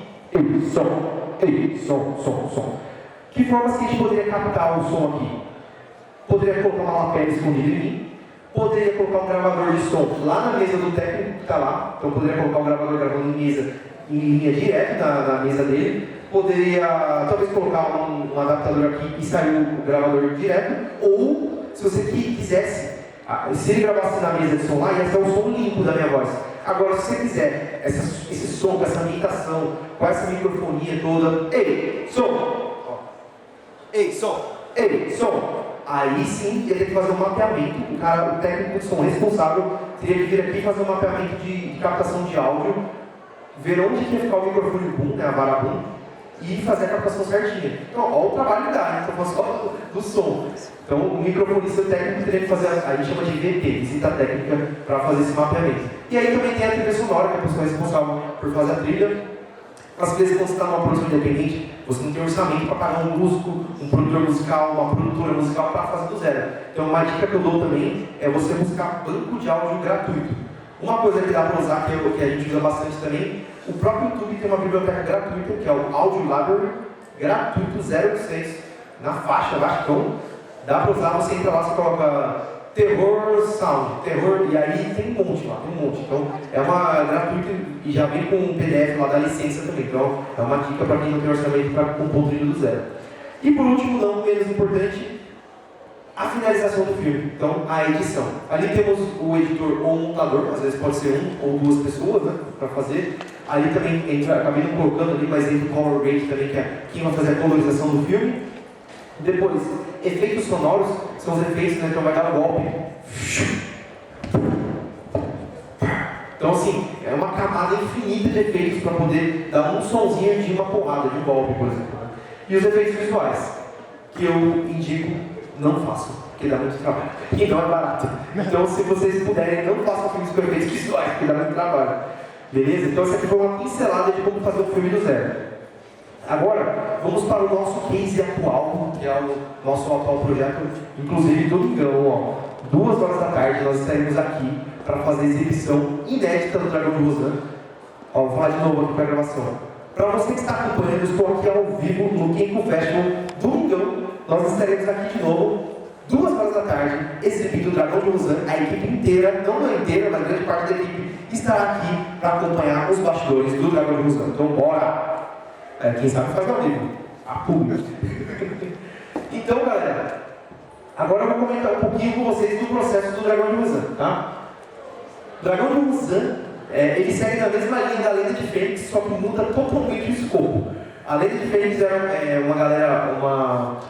som. Que formas que a gente poderia captar o som aqui? Poderia colocar uma lapela escondida em mim, poderia colocar um gravador de som lá na mesa do técnico que está lá, então poderia colocar o gravador gravando em linha direta na mesa dele, poderia talvez colocar um adaptador aqui e sair o gravador direto, ou se você quisesse, se ele gravasse na mesa de som lá, ia ser o som limpo da minha voz. Agora, se você quiser esse som, com essa ambientação, com essa microfonia toda, ei, som! Aí sim, ele tem que fazer um mapeamento. O técnico de som responsável teria que vir aqui e fazer um mapeamento de captação de áudio, ver onde que ia ficar o microfone boom, né, a vara boom, e fazer a captação certinha. Então, olha o trabalho que dá, né? Então, só do som. Então, o microfonista técnico teria que fazer, a gente chama de VT, visita técnica, para fazer esse mapeamento. E aí também tem a trilha sonora, que é a pessoa responsável por fazer a trilha. Às vezes, quando você está numa produção independente, você não tem orçamento para pagar um músico, um produtor musical, uma produtora musical para fazer do zero. Então, uma dica que eu dou também é você buscar banco de áudio gratuito. Uma coisa que dá para usar, que a gente usa bastante também, o próprio YouTube tem uma biblioteca gratuita, que é o Audio Library, gratuito, 0,6, na faixa abaixo. Então, dá para usar, você entra lá, você coloca terror sound, terror, e aí tem um monte lá, tem um monte. Então, é uma gratuita e já vem com um PDF lá da licença também. Então, é uma dica para quem não tem orçamento para compor trilho do zero. E por último, não menos importante, a finalização do filme, então a edição. Ali temos o editor ou o montador, às vezes pode ser um ou duas pessoas, né, para fazer. Ali também entra, acabei não colocando ali, mas entra o color grade também, que é quem vai fazer a colorização do filme. Depois, efeitos sonoros, são os efeitos, né, então vai dar um golpe. Então assim, é uma camada infinita de efeitos para poder dar um sonzinho de uma porrada, de um golpe, por exemplo. E os efeitos visuais, que eu indico, não façam, porque dá muito trabalho. E não é barato. Então se vocês puderem, não façam filmes com efeitos visuais, porque dá muito trabalho. Beleza? Então essa aqui foi uma pincelada de como fazer um filme do zero. Agora, vamos para o nosso case atual, que é o nosso atual projeto, inclusive domingão, ó. 2 horas da tarde nós estaremos aqui para fazer a exibição inédita do Dragão de Rosan. Ó, vou falar de novo aqui para a gravação. Para você que está acompanhando, eu estou aqui ao vivo no Kenko Festival, domingão. Nós estaremos aqui de novo, 2 horas da tarde, exibindo o Dragão de Rosan. A equipe inteira, não a inteira, mas grande parte da equipe, estará aqui para acompanhar os bastidores do Dragão de Rosan. Então, bora! Quem sabe faz ao vivo. A público. Então, galera, agora eu vou comentar um pouquinho com vocês do processo do Dragão de Rosan, tá? O Dragão de Rosan, ele segue na mesma linha da Lenda de Fênix, só que muda totalmente o escopo. A Lenda de Fênix era uma galera,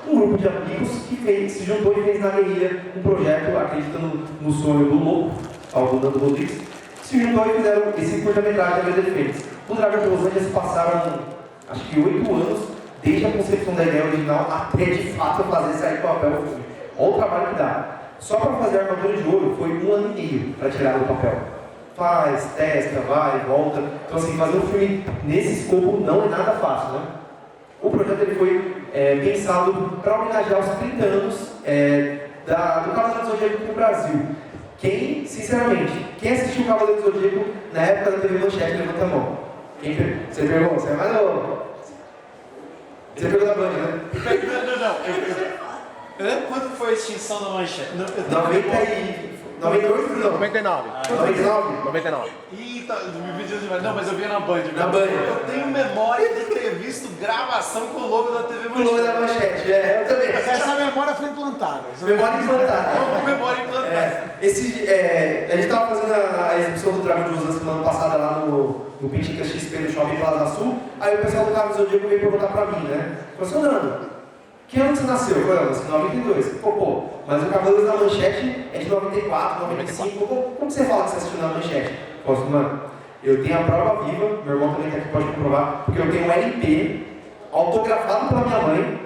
um grupo de amigos que se juntou e fez na guerrilha um projeto, acreditando no sonho do louco, do Nando Rodrigues, se juntou e fizeram esse curta-metragem da Lenda de Fênix. O Dragão de Rosan já se passaram, acho que 8 anos, desde a concepção da ideia original até de fato fazer sair do papel o filme. Olha o trabalho que dá. Só para fazer a Armadura de Ouro foi 1 ano e meio para tirar do papel. Faz, testa, vai, volta. Então assim, fazer um filme nesse escopo não é nada fácil, né? O projeto ele foi pensado para homenagear os 30 anos do Cavaleiro do Zodíaco no Brasil. Sinceramente, quem assistiu o Cavaleiro do Zodíaco na época da TV Manchete, levanta a mão. Você pegou? Você é mais novo? Você pegou da Band, né? Não. Quando foi a extinção da Manchete? 98 não? 99. 99? Eita, me pediu demais. Não, mas eu vi na Band. Na Band. Eu tenho memória de ter visto gravação com o logo da TV O logo da Manchete, eu também. Essa memória foi implantada. Memória implantada. Com memória implantada. A gente estava fazendo a exibição do Dragão de Rosan semana passada lá no Pintica XP no Shopping Plaza Sul. Aí o pessoal do Cavaleiro do Zodíaco veio perguntar pra mim, né? Falou assim, Nando, que ano você nasceu? Eu falei, nasci em 92. Pô, mas o Cavaleiro da Manchete é de 94, 95. Como você fala que você assistiu na Manchete? Eu falei, mano, eu tenho a prova viva, meu irmão também tá aqui, pode comprovar, porque eu tenho um LP autografado pela minha mãe,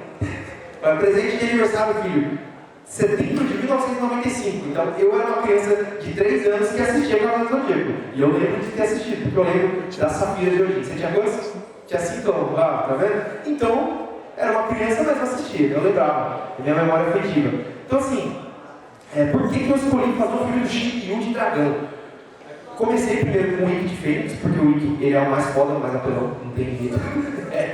presente de aniversário, filho, setembro de 1995. Então, eu era uma criança de 3 anos que assistia o Cavaleiro do Zodíaco. E eu lembro de ter assistido, porque eu lembro da Safira de hoje. Você tinha quantos? Tinha 5 anos, tá vendo? Então, era uma criança, mas eu assistia, eu lembrava. Minha memória é afetiva. Então, assim, por que eu escolhi fazer um filme do Shiryu de dragão? Comecei primeiro com o Ikki de Fênix, porque o Ikki ele é o mais foda, mais apelão, não tem jeito.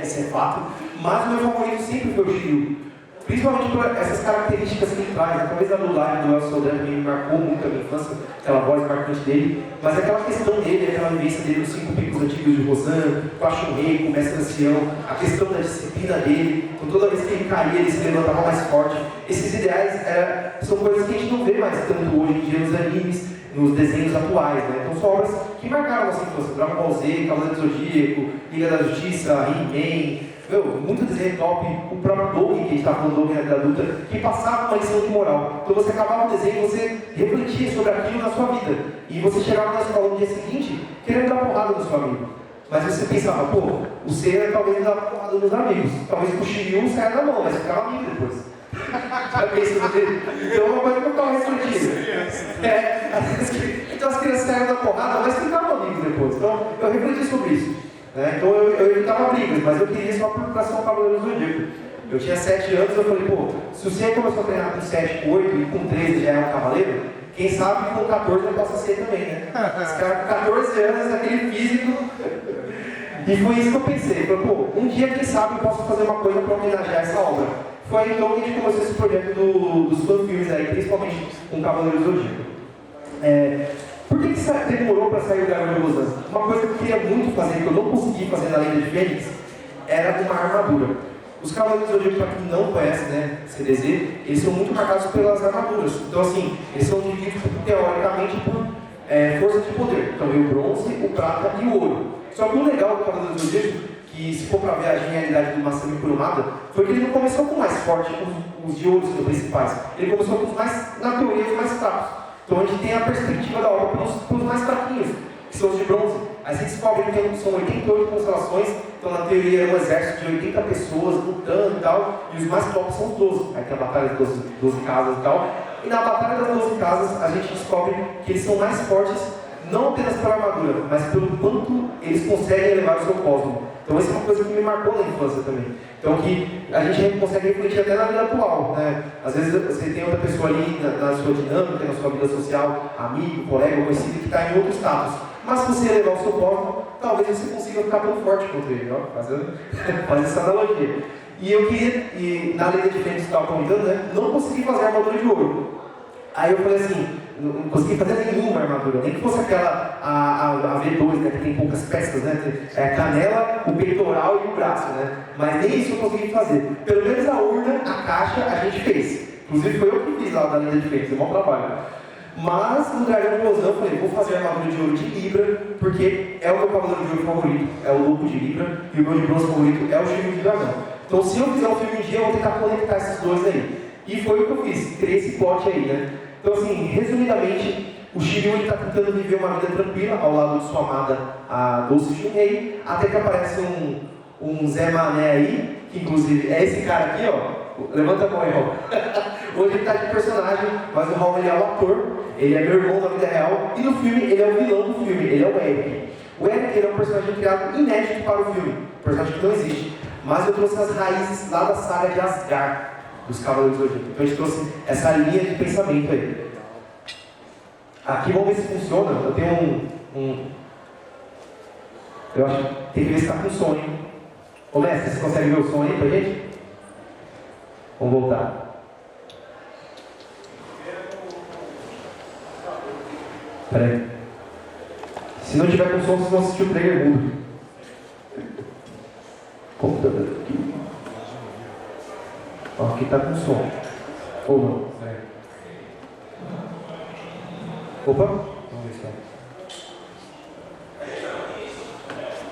Esse é fato. Mas o meu favorito sempre foi o Shiryu. Principalmente por essas características que ele traz. Talvez a dublagem do Elcio Saldanha me marcou muito a minha infância, aquela voz marcante dele. Mas aquela questão dele, aquela vivência dele nos 5 picos antigos de Rosan, com a Shunrei, com o Mestre Ancião, a questão da disciplina dele, com toda vez que ele caía, ele se levantava mais forte. Esses ideais são coisas que a gente não vê mais tanto hoje em dia nos animes, nos desenhos atuais, né? Então são obras que marcaram a nossa infância. Dragon Ball Z, Cavaleiro do Zodíaco, Liga da Justiça, He-Man. Muito desenho top, o próprio Doug, que a gente está falando do Doug da adulta, que passava uma lição de moral. Então você acabava o desenho e você refletia sobre aquilo na sua vida. E você chegava na escola no dia seguinte querendo dar porrada no seu amigo. Mas você pensava, o Seiya talvez dava porrada nos amigos. Talvez o Shiryu saia na mão, mas ficava amigo depois. Então é uma coisa que eu estava refletindo. Então as crianças saíram da porrada, mas ficavam amigos depois. Então eu refleti sobre isso. Então eu evitava brigas, mas eu queria só para ser um Cavaleiro do Zodíaco. Eu tinha 7 anos, eu falei, se você começou a treinar com 7, com 8 e com 13 já é um cavaleiro, quem sabe com 14 eu possa ser também, né? Esse cara com 14 anos, aquele físico. E foi isso que eu pensei. Falei, um dia, quem sabe, eu posso fazer uma coisa para homenagear essa obra. Foi aí então que a gente começou esse projeto dos fan-filmes aí, principalmente com o Cavaleiro do Zodíaco. Por que demorou para sair o Dragão de Rosan? Uma coisa que eu queria muito fazer, que eu não consegui fazer na Lenda de Fênix, era uma armadura. Os Cavaleiros do Zodíaco, para quem não conhece, né, CDZ, eles são muito marcados pelas armaduras. Então, assim, eles são divididos teoricamente por força de poder. Então, o bronze, o prata e o ouro. Só que o legal do Cavaleiro do Zodíaco, que se for para ver a genialidade do Masami Kurumada, foi que ele não começou com o mais forte, com os de ouro sendo principais. Ele começou com os mais, na teoria, os mais fracos. Então, a gente tem a perspectiva da obra para os mais fraquinhos, que são os de bronze. Aí você descobre que são 88 constelações, então na teoria é um exército de 80 pessoas lutando e tal, e os mais tops são os 12. Aí tem a batalha das 12 casas e tal. E na batalha das 12 casas a gente descobre que eles são mais fortes, não apenas pela armadura, mas pelo quanto eles conseguem elevar o seu cosmo. Então essa é uma coisa que me marcou na infância também. Então que a gente consegue refletir até na vida atual, né? Às vezes você tem outra pessoa ali na sua dinâmica, na sua vida social, amigo, colega, conhecido, que está em outro status. Mas se você elevar o seu cosmo, talvez você consiga ficar tão forte contra ele, ó, fazendo essa analogia. E eu queria, na lei da diferença que estava comentando, né, não consegui fazer armadura de ouro. Aí eu falei assim, não consegui fazer nenhuma armadura, nem que fosse aquela, a V2, né, que tem poucas peças, né, a canela, o peitoral e o braço, né, mas nem isso eu consegui fazer. Pelo menos a urna, a caixa, a gente fez. Inclusive foi eu que fiz lá da lei da diferença, é um bom trabalho. Mas no Dragão de Rosão eu falei, vou fazer a armadura de ouro de Libra, porque é o meu cavaleiro de ouro favorito, é o Lobo de Libra, e o meu de bronze favorito é o Shiryu de Dragão. Então se eu fizer um filme um dia, eu vou tentar conectar esses dois aí. E foi o que eu fiz, criei esse plot aí, né? Então assim, resumidamente, o Shiryu está tentando viver uma vida tranquila ao lado de sua amada, a Dulce Shinrei, até que aparece um Zé Mané aí, que inclusive é esse cara aqui, ó. Levanta a mão aí, Raul. Hoje ele está de personagem, mas o Raul ele é o ator, ele é meu irmão na vida real, e no filme ele é o vilão do filme, ele é o Eric. O Eric ele é um personagem criado inédito para o filme, um personagem que não existe, mas eu trouxe as raízes lá da saga de Asgard, dos Cavaleiros do Zodíaco. Então a gente trouxe essa linha de pensamento aí. Aqui vamos ver se funciona. Eu tenho eu acho que tem que ver se está com som, hein? Ô mestre, você consegue ver o som aí pra gente? Vamos voltar. Espera aí. Se não tiver com som, vocês vão assistir o trailer mudo. Computador aqui. Ó, aqui tá com som. Ou não? Opa! Vamos ver se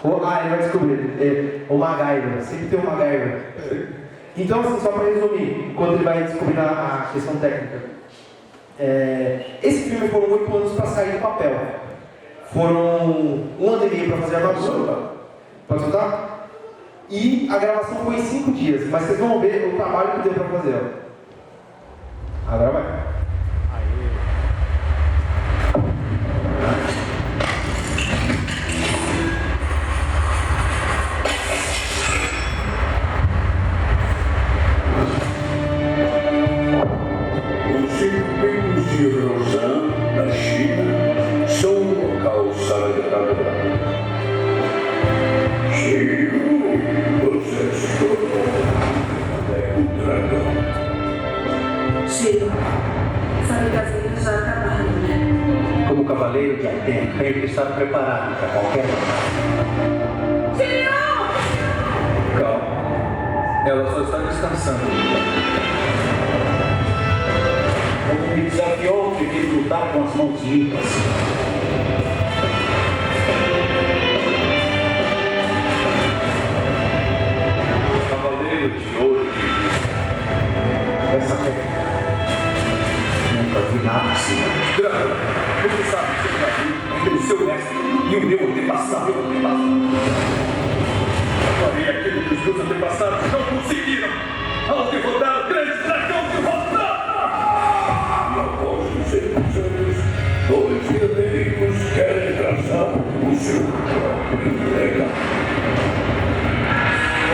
ele vai descobrir. O MacGyver. Sempre tem um MacGyver. Então, assim, só para resumir, enquanto ele vai descobrir a questão técnica. Esse filme foram 8 anos para sair do papel. Foram 1 ano e meio para fazer a armadura. Pode soltar? E a gravação foi em 5 dias. Mas vocês vão ver o trabalho que deu para fazer. Ó. Agora vai. Da China são um local sagrado. Shiryu, você se tornou o dragão. Shiryu, essa brincadeira já acabaram, né? Como cavaleiro de Atena, tenho que estar preparado para qualquer momento. Shiryu! Calma. Ela só está descansando. Como me desafiou, tive que lutar com as mãos limpas. Cavaleiro de ouro. Essa técnica. Nunca vi nada assim. Dragão, você sabe que eu já vi entre o seu mestre e o meu antepassado. Farei aquilo que os meus antepassados não conseguiram ao derrotar o grande dragão de Rotan! Após os anos, dois guerreiros querem traçar o seu próprio legado.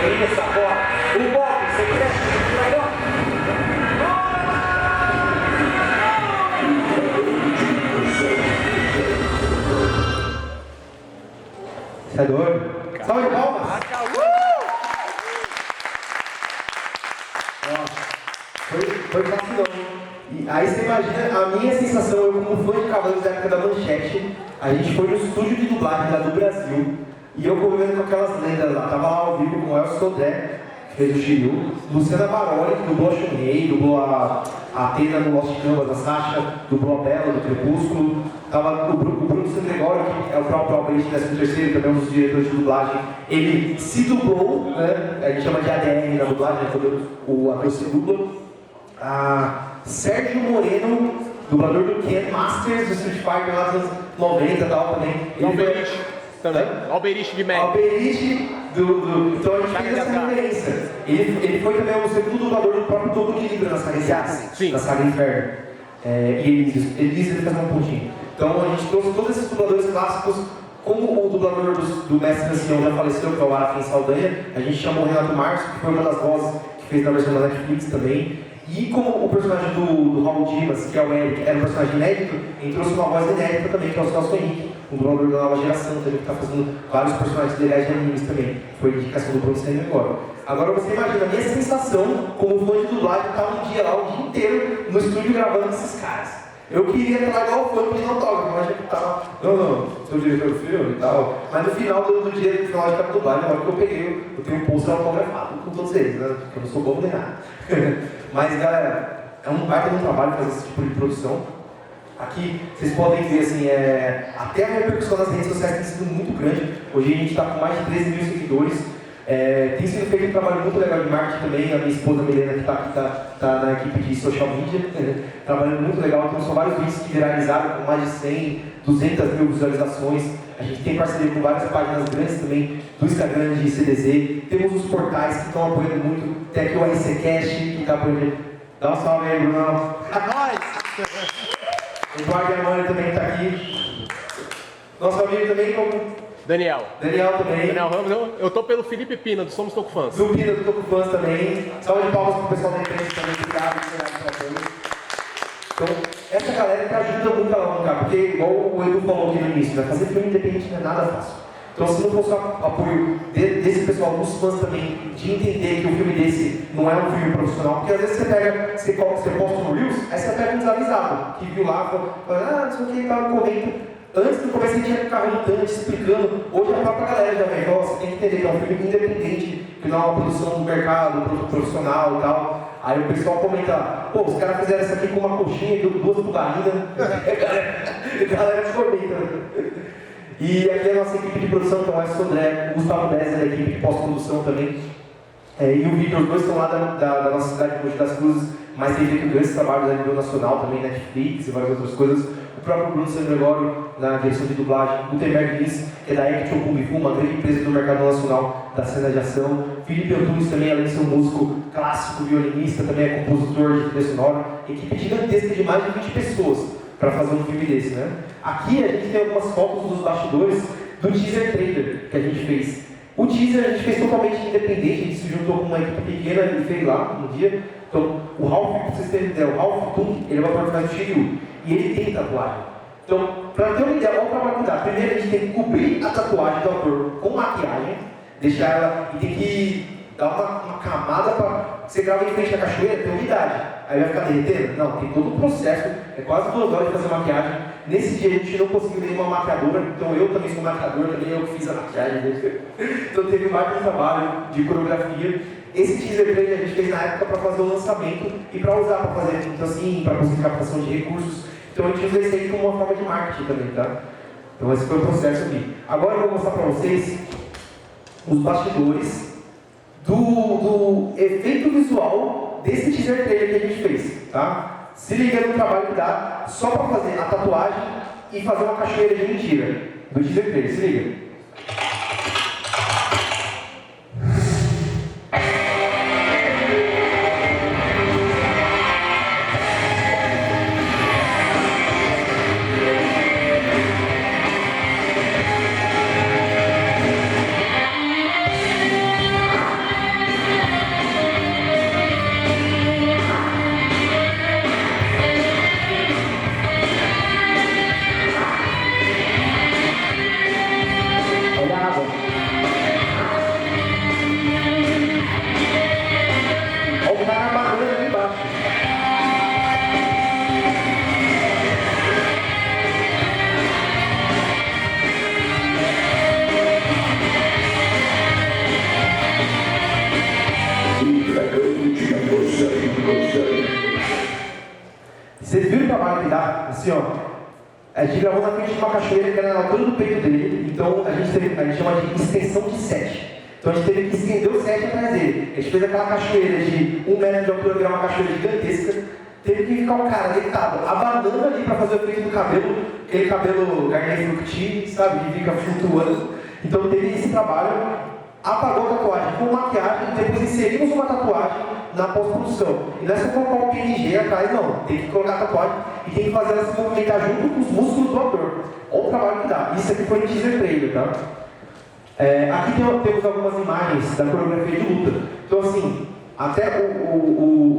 Olha essa bola. O golpe secreto do dragão. Você é doido? Salve de palmas! Foi fácil não. E aí você imagina a minha sensação, eu como fã de Cavaleiros da época da Manchete, a gente foi no estúdio de dublagem lá do Brasil, e eu convivendo com aquelas lendas lá, tava lá ao vivo com o Elcio Sodré, fez o Shiryu. Luciana Baroli, que dublou a Chun-Li, dublou a Athena no Lost Canvas, a Sasha, dublou a Bella do Crepúsculo. Tava o Bruno Sandregório, que é o próprio Alberto 13º, também um dos diretores de dublagem. Ele se dublou, né? A gente chama de ADR na dublagem, né? Quando o ator se dubla. Sérgio Moreno, dublador do Ken Masters, do Street Fighter lá dos anos 90 e tal também. Alberich também. Alberich de Meg. Alberich então a gente fez essa referência. Ele foi também o segundo dublador do próprio Todo de Libra na saga Inferno. Na saga Inferno. E ele faz um pontinho. Então a gente trouxe todos esses dubladores clássicos. Como o dublador do Mestre Ancião já faleceu, que é o Arafim Saldanha, a gente chamou o Renato Márcio, que foi uma das vozes que fez na versão da Netflix também. E como o personagem do Raul Dimas, que é o Eric, era um personagem inédito, ele trouxe uma voz inédita também, que é o Celso Henrique, um dublador da nova geração também, que está fazendo vários personagens legais de animes também. Foi indicação do Bruno Sandro agora. Agora você imagina a minha sensação como fã de dublagem, estar um dia lá, o dia inteiro, no estúdio gravando esses caras. Eu queria estar igual o fã pedindo autógrafo, mas a gente tava, não, sou diretor do filme e tal. Mas no final do dia, no final de cada dublagem, na hora que eu peguei, eu tenho um pôster autografado com todos eles, né? Porque eu não sou bobo nem nada. Mas, galera, é um baita de um trabalho fazer esse tipo de produção. Aqui, vocês podem ver, assim, até a repercussão nas redes sociais tem sido muito grande. Hoje a gente está com mais de 13 mil seguidores. Tem sido feito um trabalho muito legal de marketing também. A minha esposa Milena, que está na equipe de social media, trabalhando muito legal. Então, são vários vídeos que viralizaram com mais de 100, 200 mil visualizações. A gente tem parceria com várias páginas grandes também do Instagram de CDZ. Temos os portais que estão apoiando muito. Tem aqui o RCCast, que está apoiando. Dá um salve aí, Bruno. A nós! Eduardo Armani também está aqui. Nosso amigo também, como... Daniel também. Daniel Ramos, eu tô pelo Felipe Pina, do Somos Toco Fãs. Do Pina, do Toco Fãs também. Salve de palmas pro pessoal da imprensa também, obrigado. Então, essa galera que ajuda muito a alavancar, porque igual o Edu falou aqui no início, né? Fazer filme independente não é nada fácil. Então, se não fosse o apoio desse pessoal, dos fãs também, de entender que um filme desse não é um filme profissional, porque às vezes você posta no Reels, aí você pega um desavisado, que viu lá, fala, não sei o que, tava comendo. Antes do começo a gente ia ficar relutante, explicando. Hoje a própria galera já vem, você tem que entender que é um filme independente, que não é uma produção do mercado, produto profissional e tal. Aí o pessoal comenta, pô, os caras fizeram isso aqui com uma coxinha e duas tubarinas. A galera comenta. E aqui é a nossa equipe de produção, então é o Sodré, o Gustavo Dessa da equipe de pós-produção também. E o Vitor, os dois estão lá da nossa cidade de Mogi das Cruzes, mas tem feito grandes trabalhos a nível nacional também, Netflix e várias outras coisas. O próprio Bruno Sandregório, na direção de dublagem, Gutenberg Lins, que é da Action Kung Fu, uma grande empresa do mercado nacional da cena de ação. Felipe Antunes também, além de ser um músico clássico, violinista, também é compositor de trilha sonora. Equipe gigantesca de mais de 20 pessoas para fazer um filme desse, né? Aqui a gente tem algumas fotos dos bastidores do teaser trailer que a gente fez. O teaser a gente fez totalmente independente, a gente se juntou com uma equipe pequena e fez lá no dia. Então, o Ralph, para vocês terem ideia, o Ralph Tung, ele vai participar do Shiryu. E ele tem tatuagem. Então, para ter uma ideia, olha o trabalho que dá. Primeiro a gente tem que cobrir a tatuagem do ator com maquiagem, deixar ela, e tem que dar uma camada para você gravar em frente à cachoeira, tem umidade. Aí vai ficar derretendo? Não, tem todo um processo, é quase 2 horas de fazer maquiagem. Nesse dia a gente não conseguiu nenhuma maquiadora, então eu também sou maquiador, também eu que fiz a maquiagem. Então teve mais um trabalho de coreografia. Esse teaser trailer a gente fez na época para fazer o lançamento e para usar para fazer assim, para conseguir captação de recursos. Então a gente usa isso aí como uma forma de marketing também, tá? Então esse foi o processo aqui. Agora eu vou mostrar para vocês os bastidores do efeito visual desse teaser trailer que a gente fez, tá? Se liga no trabalho que dá só para fazer a tatuagem e fazer uma cachoeira de mentira do teaser trailer, se liga. tá? Assim, ó. A gente gravou na frente de uma cachoeira que era na altura do peito dele, então a gente chama de extensão de set. Então a gente teve que estender o set atrás dele. A gente fez aquela cachoeira de 1 metro de altura, que era uma cachoeira gigantesca. Teve que ficar um cara deitado, abanando ali para fazer o efeito do cabelo, aquele cabelo Garnier Fructis, sabe, que fica flutuando. Então teve esse trabalho, apagou a tatuagem com maquiagem, depois inserimos uma tatuagem na pós-produção. E não é só colocar um PNG atrás, não. Tem que colocar a tatuagem e tem que fazer ela se movimentar junto com os músculos do ator. Olha o trabalho que dá. Isso aqui foi no teaser trailer, tá? Aqui temos algumas imagens da coreografia de luta. Então assim, até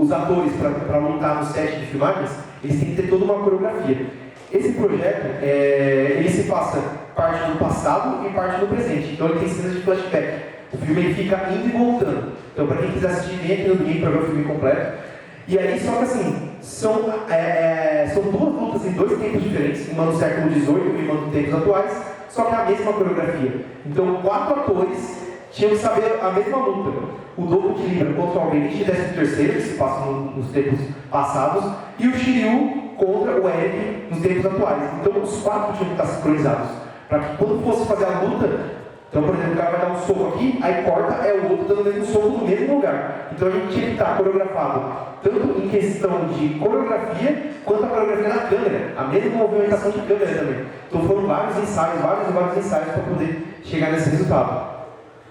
os atores para lutar no set de filmagens, eles têm que ter toda uma coreografia. Esse projeto, ele se passa parte do passado e parte do presente. Então ele tem cenas de flashback. O filme ele fica indo e voltando. Então para quem quiser assistir, vem aqui no Game para ver o filme completo. E aí, só que assim, são 2 lutas em 2 tempos diferentes, uma no século XVIII e uma nos tempos atuais, só que é a mesma coreografia. Então 4 atores tinham que saber a mesma luta. O Dolph de Libra contra o Alberich, 13º, que se passa nos tempos passados, e o Shiryu contra o Eric nos tempos atuais. Então os 4 tinham que estar sincronizados. Para que quando fosse fazer a luta, então, por exemplo, o cara vai dar um soco aqui, aí corta, é o outro dando o mesmo soco no mesmo lugar. Então a gente tinha que estar coreografado, tanto em questão de coreografia, quanto a coreografia na câmera. A mesma movimentação de câmera também. Então foram vários ensaios para poder chegar nesse resultado.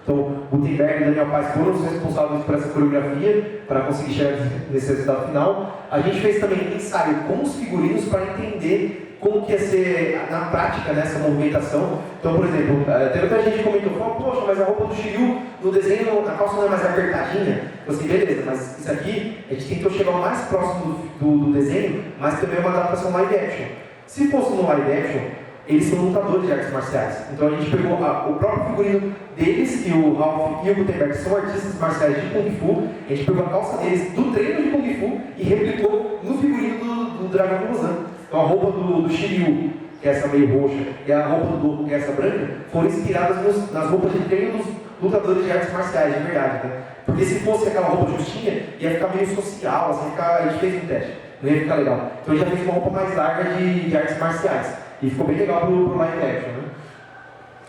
Então, Gutenberg e Daniel Paes foram os responsáveis por essa coreografia, para conseguir chegar nesse resultado final. A gente fez também ensaio com os figurinos para entender como que ia ser na prática nessa movimentação. Então, por exemplo, teve até gente que comentou, poxa, mas a roupa do Shiryu no desenho, a calça não é mais apertadinha? Eu assim, beleza, mas isso aqui, a gente tentou chegar o mais próximo do desenho, mas também é uma adaptação live action. Se fosse no live action, eles são lutadores de artes marciais. Então a gente pegou o próprio figurino deles, que o Ralph e o Gutenberg são artistas marciais de Kung Fu. A gente pegou a calça deles do treino de Kung Fu e replicou no figurino do Dragão de Lausanne. Então a roupa do Shiryu, que é essa meio roxa, e a roupa do Dolph, que é essa branca, foram inspiradas nas roupas de treino dos lutadores de artes marciais, de verdade. Né? Porque se fosse aquela roupa justinha, ia ficar meio social, assim, a gente fez um teste, não ia ficar legal. Então a gente já fez uma roupa mais larga de artes marciais. E ficou bem legal pro live action, né?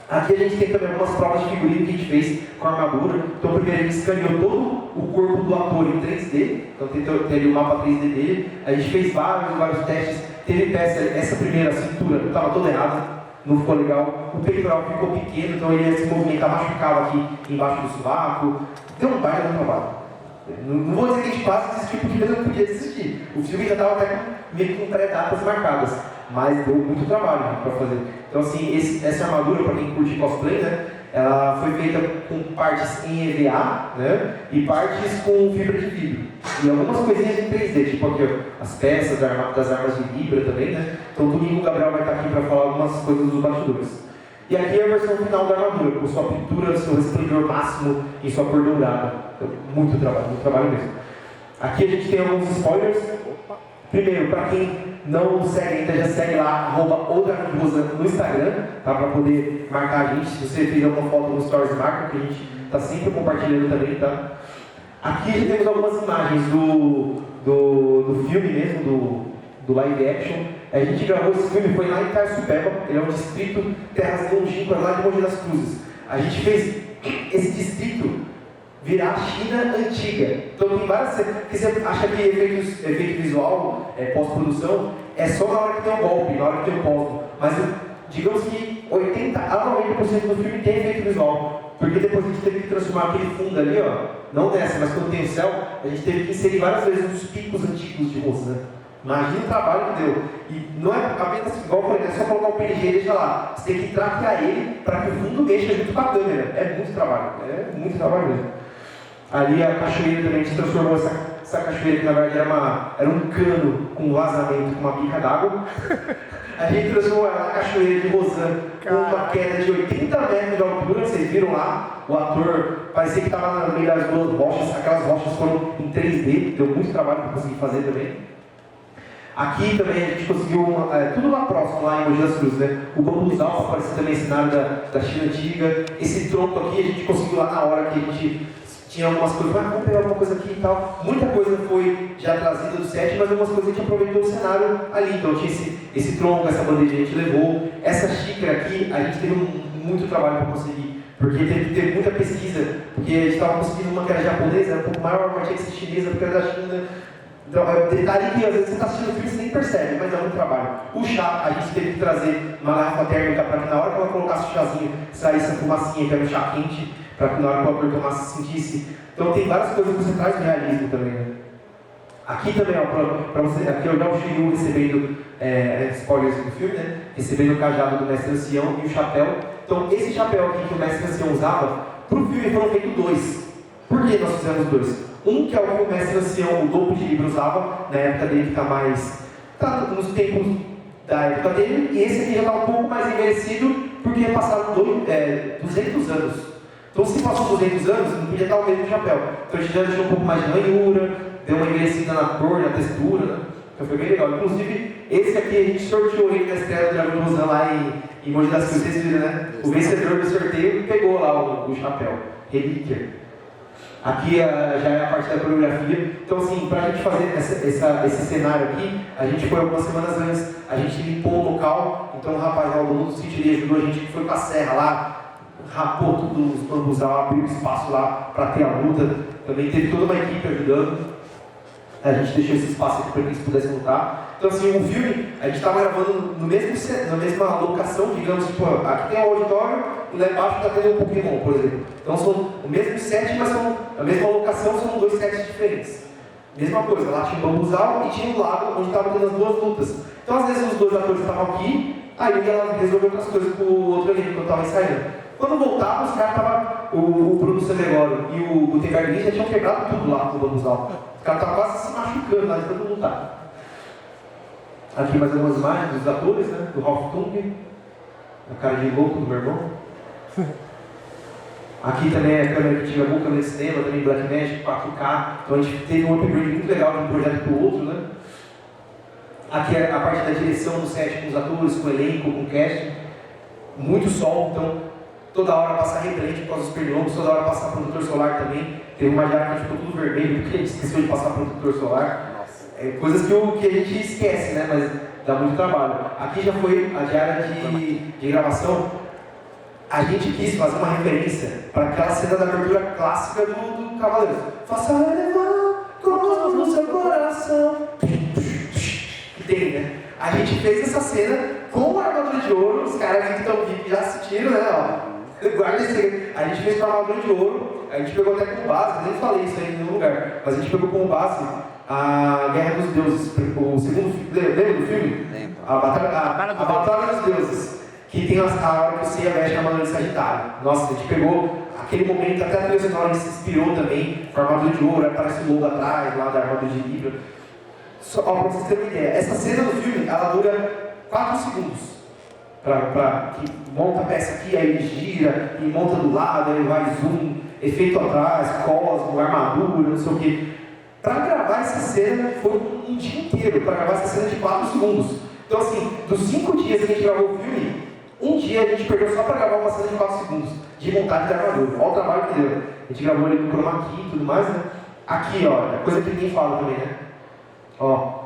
Aqui a gente tem também algumas provas de figurino que a gente fez com a armadura. Então primeiro a gente escaneou todo o corpo do ator em 3D. Então tem ali o mapa 3D dele. A gente fez vários testes. Teve peça, essa primeira cintura estava toda errada, não ficou legal. O peitoral ficou pequeno, então ele ia se movimentar, machucava aqui embaixo do sovaco. Deu um baile no trabalho. Não vou dizer que a gente passa desse tipo de coisa, não podia desistir. O filme já estava até meio com pré-datas marcadas, mas deu muito trabalho, né, para fazer. Então assim, essa armadura, para quem curte cosplay, né, ela foi feita com partes em EVA, né, e partes com fibra de vidro. E algumas coisinhas em 3D, tipo aqui, ó, as peças das armas de Libra também, né. Então domingo o Gabriel vai estar aqui para falar algumas coisas dos bastidores. E aqui é a versão final da armadura, com sua pintura, seu resplendor máximo e sua cor dourada. Então, muito trabalho mesmo. Aqui a gente tem alguns spoilers. Primeiro, para quem não segue ainda, já segue lá, @odragosa no Instagram, tá? Para poder marcar a gente. Se você fez alguma foto no Stories, marca, que a gente está sempre compartilhando também, tá? Aqui já temos algumas imagens do filme mesmo, do live action. A gente gravou esse filme, foi lá em Itaipeba, ele é um distrito, terras longínquas lá de Mogi das Cruzes. A gente fez esse distrito virar a China antiga. Então tem várias cenas, porque você acha que efeito visual, pós-produção, é só na hora que tem o golpe, na hora que tem o pós. Mas digamos que 80 a 90% do filme tem efeito visual. Porque depois a gente teve que transformar aquele fundo ali, ó, não nessa, mas quando tem o céu, a gente teve que inserir várias vezes uns picos antigos de rosto, né? Imagina o trabalho que deu. E não é apenas igual eu falei, não é só colocar o PNG e deixar lá. Você tem que traquear ele para que o fundo mexa junto com a câmera. É muito trabalho mesmo. Ali a cachoeira também, a gente transformou essa cachoeira que na verdade era um cano com vazamento, com uma bica d'água. A gente transformou ela na cachoeira de Lausanne com uma queda de 80 metros de altura. Vocês viram lá, o ator parecia que estava no meio das duas rochas. Aquelas rochas foram em 3D, deu muito trabalho para conseguir fazer também. Aqui também a gente conseguiu, tudo lá próximo, lá em Mogi das Cruzes, né? O bambuzal apareceu também esse cenário da China antiga. Esse tronco aqui a gente conseguiu lá na hora que a gente tinha algumas coisas, vamos pegar alguma coisa aqui e tal. Muita coisa foi já trazida do set, mas algumas coisas a gente aproveitou o cenário ali. Então tinha esse tronco, essa bandeja a gente levou. Essa xícara aqui, a gente teve muito trabalho para conseguir, porque teve que ter muita pesquisa, porque a gente estava conseguindo uma que era japonesa, era um pouco maior, mas tinha que ser chinesa, porque era da China. Então, é um detalhe que às vezes você está assistindo o filme e você nem percebe, mas é muito trabalho. O chá, a gente teve que trazer uma garrafa térmica para que na hora que ela colocasse o chazinho, saísse a fumacinha, que era um chá quente, para que na hora que o ator tomasse, sentisse. Então tem várias coisas que você traz de realismo também, né? Aqui também, ó, para você, aqui eu já o Shiryu recebendo spoilers do filme, né? Recebendo o cajado do Mestre Ancião e o chapéu. Então esse chapéu aqui que o Mestre Ancião usava, para o filme foram feitos 2. Por que nós fizemos 2? Um que é o que o Mestre Ancião, o Dopo de Livro, usava, na época dele que está mais... Está nos tempos da época dele, e esse aqui já está um pouco mais envelhecido, porque passaram 200 anos. Então se passou 200 anos, não podia estar o mesmo chapéu. Então a gente já deixou um pouco mais de ranhura, deu uma envelhecida na cor, na textura, né? Então foi bem legal. Inclusive, esse aqui a gente sorteou ele na estreia do Dragão de Rosan lá em Mogi das Cruzes, vocês viram, né? O vencedor do sorteio pegou lá o chapéu, relíquia. Aqui já é a parte da coreografia. Então, assim, para a gente fazer esse cenário aqui, a gente foi algumas semanas antes, a gente limpou o local. Então, o rapaz lá do sítio ele ajudou a gente, que foi para a serra lá, rapou tudo, os bambus lá, abriu espaço lá para ter a luta. Também teve toda uma equipe ajudando. A gente deixou esse espaço aqui para que eles pudessem lutar. Então, assim, o filme, a gente estava gravando na mesma locação, digamos, tipo, aqui tem um auditório e lá embaixo está tendo um Pokémon, por exemplo. Então, são o mesmo set, mas são a mesma locação, são 2 sets diferentes. Mesma coisa, lá tinha um bambuzal e tinha um lado onde estavam tendo as 2 lutas. Então, às vezes, os 2 atores estavam aqui, aí ela resolveu outras coisas com o outro ali, quando estava ensaiando. Quando voltava, os caras estavam, o Bruno Sandegoro e o Gutenberg já tinham quebrado tudo lá no bambuzal. Os caras estavam quase se machucando lá de tanto lutar. Aqui mais algumas imagens dos atores, né? Do Ralph Tung, a cara de louco do meu irmão. Aqui também é a câmera que tinha boa, câmera de cinema, também Blackmagic, 4K. Então a gente teve um upgrade muito legal de um projeto para o outro, né? Aqui é a parte da direção do set com os atores, com o elenco, com o casting. Muito sol, então toda hora passar repelente por causa dos pernilongos, toda hora passar protetor solar também. Teve uma diária que ficou tudo vermelho porque a gente esqueceu de passar protetor solar. Coisas que a gente esquece, né? Mas dá muito trabalho. Aqui já foi a diária de gravação. A gente quis fazer uma referência para aquela cena da abertura clássica do Cavaleiros. Faça elevar como no seu coração. Que tem, né? A gente fez essa cena com a armadura de ouro. Os caras que estão aqui já assistiram, né? Ó, guarda esse. A gente fez com a armadura de ouro. A gente pegou até como base, nem falei isso aí em nenhum lugar, mas a gente pegou como base a Guerra dos Deuses, o segundo filme. Lembra do filme? Lembro. A Batalha dos Deuses. Que tem a hora que você veste a armadura de Sagitário. Nossa, a gente pegou aquele momento, até a trilha sonora se inspirou também, com a armadura de ouro, aparece o logo atrás, lá da armadura de Libra. Só para vocês terem uma ideia, essa cena do filme, ela dura 4 segundos. Que monta a peça aqui, aí ele gira, e monta do lado, aí vai zoom, efeito atrás, cosmo, armadura, não sei o quê. Para gravar essa cena, foi um dia inteiro, para gravar essa cena de 4 segundos. Então assim, dos 5 dias que a gente gravou o filme, um dia a gente perdeu só para gravar uma cena de 4 segundos de montagem de armadura. Olha o trabalho que deu. A gente gravou ali com chroma key e tudo mais, né? Aqui, ó, é coisa que ninguém fala também, né? Ó,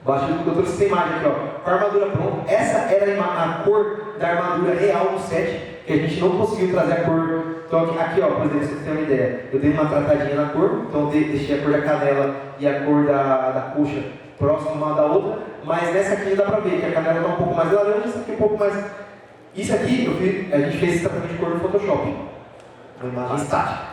baixo do doutor, você tem imagem aqui, ó, com a armadura pronta. Essa era a cor da armadura real do set, que a gente não conseguiu trazer a cor. Então aqui, ó, por exemplo, pra você ter uma ideia, eu dei uma tratadinha na cor, então eu deixei a cor da canela e a cor da coxa próxima uma da outra, mas nessa aqui já dá pra ver que a canela tá um pouco mais laranja, essa aqui um pouco mais... Isso aqui, a gente fez esse tratamento de cor no Photoshop, uma imagem estática.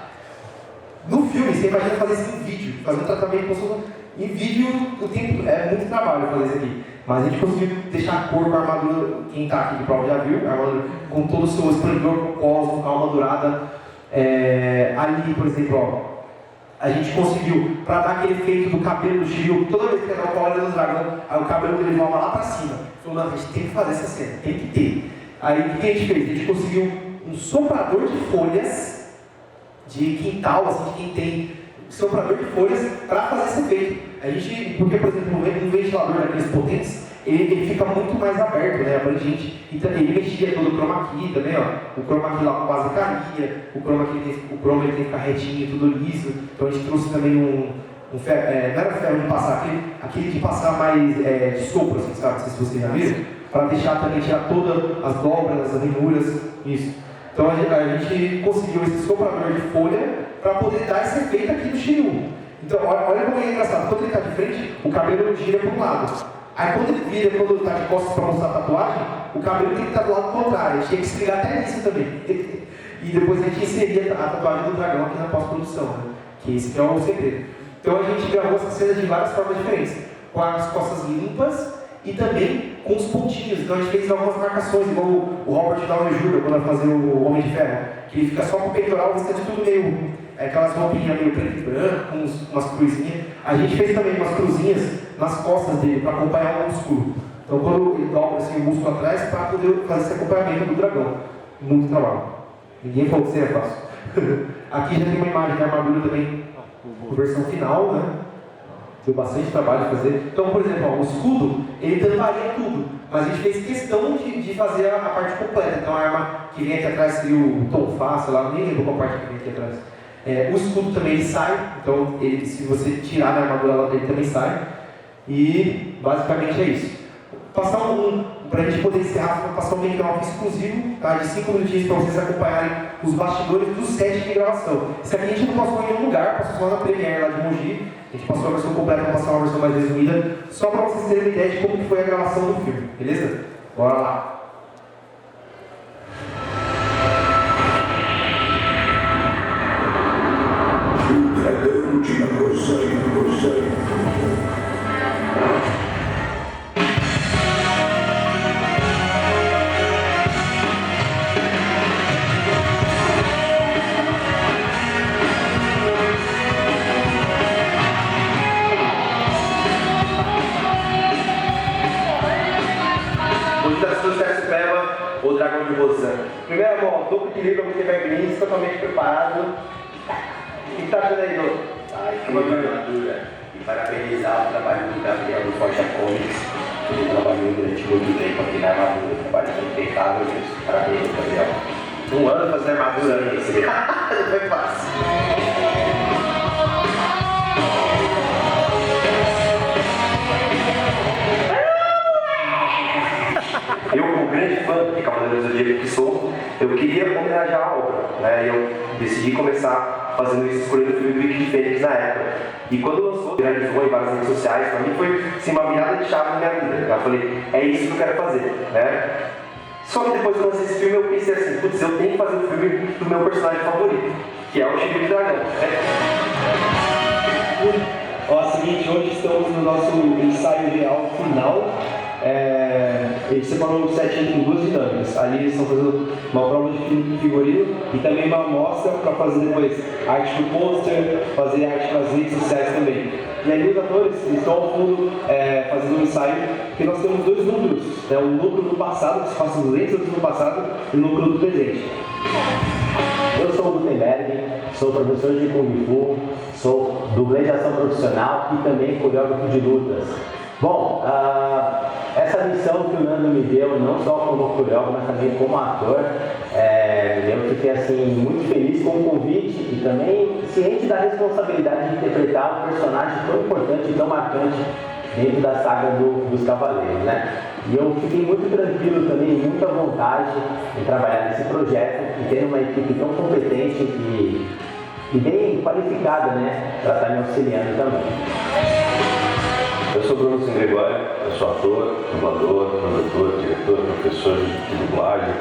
No filme, você imagina fazer isso em vídeo, fazer um tratamento em vídeo, o tempo é muito trabalho fazer isso aqui. Mas a gente conseguiu deixar a cor com a armadura, quem está aqui de prova já viu, a armadura com todo o seu esplendor, com o cosmo, com a alma dourada. Ali, por exemplo, ó, a gente conseguiu, para dar aquele efeito do cabelo do Shiryu, toda vez que ele dá o Cavaleiro do Dragão, aí o cabelo dele voava lá para cima. Falou, não, a gente tem que fazer essa cena, tem que ter. Aí o que a gente fez? A gente conseguiu um soprador de folhas de quintal, assim, de quem tem soprador de folhas para fazer esse efeito. A gente, porque, por exemplo, um ventilador daqueles potentes, ele fica muito mais aberto, né, abrangente. E também ele mexia todo o chroma key também, ó. O chroma key lá quase caía, o chroma ele tem que ficar retinho, tudo liso. Então a gente trouxe também não era ferro de passar, aquele de passar mais de sopro, assim, sabe? Não sei se vocês já viram, para deixar também, tirar todas as dobras, as ranhuras, isso. Então a gente conseguiu esse soprador de folha para poder dar esse efeito aqui no Shiryu. Então olha como é engraçado, quando ele está de frente, o cabelo gira para um lado. Aí quando ele vira, quando ele está de costas para mostrar a tatuagem, o cabelo tem que estar do lado contrário, a gente tinha que explicar até isso também. E depois a gente inseria a tatuagem do dragão aqui na pós-produção, né? Que esse que é o segredo. Então a gente gravou essa cena de várias formas diferentes, com as costas limpas e também com os pontinhos. Então a gente fez algumas marcações, igual o Robert Downey Jr. quando vai fazer o Homem de Ferro, que ele fica só com o peitoral, o restante tudo meio, aquelas roupinhas meio preto e branco, com umas cruzinhas. A gente fez também umas cruzinhas nas costas dele, para acompanhar o músculo. Então quando ele dobra assim, o músculo atrás, para poder fazer esse acompanhamento do dragão. Muito trabalho. Ninguém falou que seria fácil. Aqui já tem uma imagem da armadura também, a versão final, né? Deu bastante trabalho de fazer. Então, por exemplo, ó, o escudo, ele tamparia tudo, mas a gente fez questão de fazer a parte completa. Então, a arma que vem aqui atrás seria o tonfá, sei lá, nem lembro qual parte que vem aqui atrás. O escudo também ele sai, então se você tirar da armadura ele também sai. E basicamente é isso. Passar para a gente poder encerrar, vou passar um make-off exclusivo, tá? De 5 minutinhos para vocês acompanharem os bastidores do set de gravação. Isso aqui a gente não passou em nenhum lugar, passou só na Premiere lá de Mogi. A gente passou a versão completa, vamos passar uma versão mais resumida, só para vocês terem uma ideia de como foi a gravação do filme, beleza? Bora lá! O dragão de Gozai. O dragão de Rosan. Primeiro, amor, duplo equilíbrio, você vai vir totalmente preparado. O que está achando aí, Dô? Ai, que armadura. E parabenizar o trabalho do Gabriel do Forja Comics. Ele trabalhou durante muito tempo aqui na armadura. Trabalho impecável, gente. Parabéns, Gabriel. 1 ano fazendo armadura. Não foi fácil. Eu, como grande fã de Cavaleiros do Zodíaco que sou, eu queria homenagear a obra, né? E eu decidi começar fazendo isso, escolhendo o filme do Wicked Fênix na época. E quando lançou, viralizou em várias redes sociais, para mim foi assim, uma virada de chave na minha vida. Eu falei, é isso que eu quero fazer, né? Só que depois que eu lancei esse filme, eu pensei assim, putz, eu tenho que fazer o filme do meu personagem favorito, que é o Shiryu Dragão. Ó, é o seguinte, hoje estamos no nosso ensaio real final. A gente separou o set em 2 dinâmicas. Ali eles estão fazendo uma prova de figurino e também uma amostra para fazer depois arte do pôster, fazer arte para as redes sociais também. E ali os atores estão ao fundo fazendo um ensaio, porque nós temos 2 núcleos, né? Um núcleo do passado, que se passa 200 anos no passado, e o núcleo do presente. Eu sou o Gutenberg, sou professor de Kung Fu, sou dublê de ação profissional e também coreógrafo de lutas. Bom, essa missão que o Nando me deu, não só como coreógrafo, mas também como ator, eu fiquei assim, muito feliz com o convite e também ciente da responsabilidade de interpretar um personagem tão importante e tão marcante dentro da saga dos Cavaleiros, né? E eu fiquei muito tranquilo também, muito à vontade em trabalhar nesse projeto e ter uma equipe tão competente e bem qualificada, né, para estar me auxiliando também. Eu sou Bruno Gregório, eu sou ator, dublador, produtor, diretor, professor de dublagem.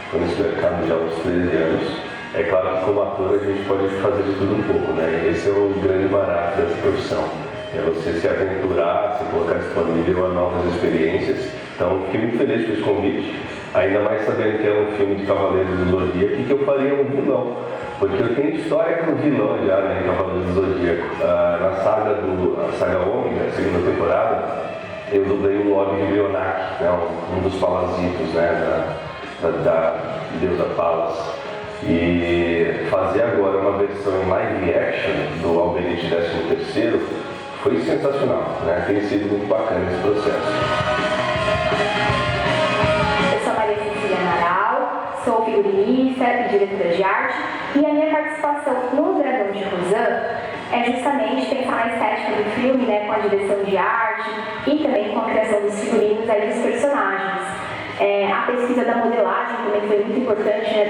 Estou nesse mercado já há uns 13 anos. É claro que como ator a gente pode fazer de tudo um pouco, né? Esse é o grande barato dessa profissão. É você se aventurar, se colocar disponível a novas experiências. Então, fiquei muito feliz com esse convite. Ainda mais sabendo que é um filme de Cavaleiros do Zodíaco e que eu faria um vilão. Porque eu tenho história com vilão já, né, em Cavaleiros do Zodíaco. Na saga Ômega, segunda temporada, eu dublei o Log de Leonak, né, um dos palazitos, né, da deusa Palas. E fazer agora uma versão em live action do Alberite 13º foi sensacional, né? Tem sido muito bacana esse processo. diretora de arte, e a minha participação no Dragão de Rosan é justamente pensar na estética do filme, né, com a direção de arte e também com a criação dos figurinos aí dos personagens. A pesquisa da modelagem também foi muito importante, né,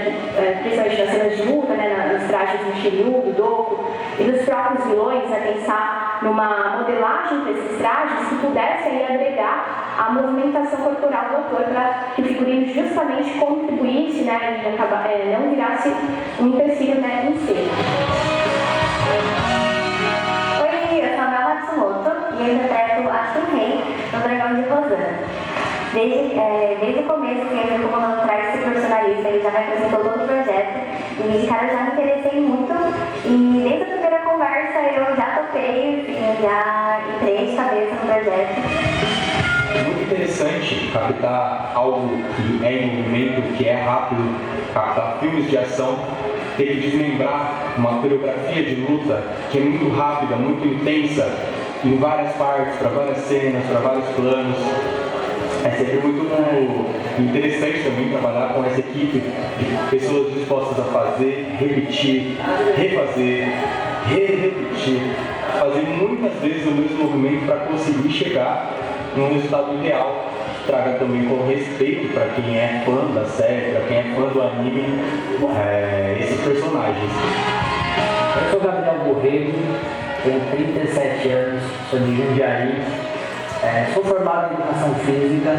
principalmente nas cenas de luta, né, nos trajes do Shiryu, do Doku e dos próprios vilões, pensar numa modelagem para esses trajes que pudesse aí agregar a movimentação corporal do ator para que o figurino justamente contribuísse, né, e não virasse um empecilho, né, em cena. Oi, eu sou a Mel Matsumoto e eu interpreto a Shunrei no Dragão de Rosan. Desde o começo, que ele como traz esse profissionalista, ele já me apresentou todo o projeto e de cara eu já me interessei muito e desde a primeira conversa eu já topei, já entrei de cabeça no projeto. É muito interessante captar algo que é em movimento, que é rápido, captar filmes de ação, ter que desmembrar uma coreografia de luta que é muito rápida, muito intensa, em várias partes, para várias cenas, para vários planos. É sempre muito interessante também trabalhar com essa equipe de pessoas dispostas a fazer, repetir, refazer, repetir, fazer muitas vezes o mesmo movimento para conseguir chegar num resultado ideal, que traga também com respeito para quem é fã da série, para quem é fã do anime, esses personagens. Eu sou Gabriel Borrego, tenho 37 anos, sou de Jundiaí. Sou formado em Educação Física,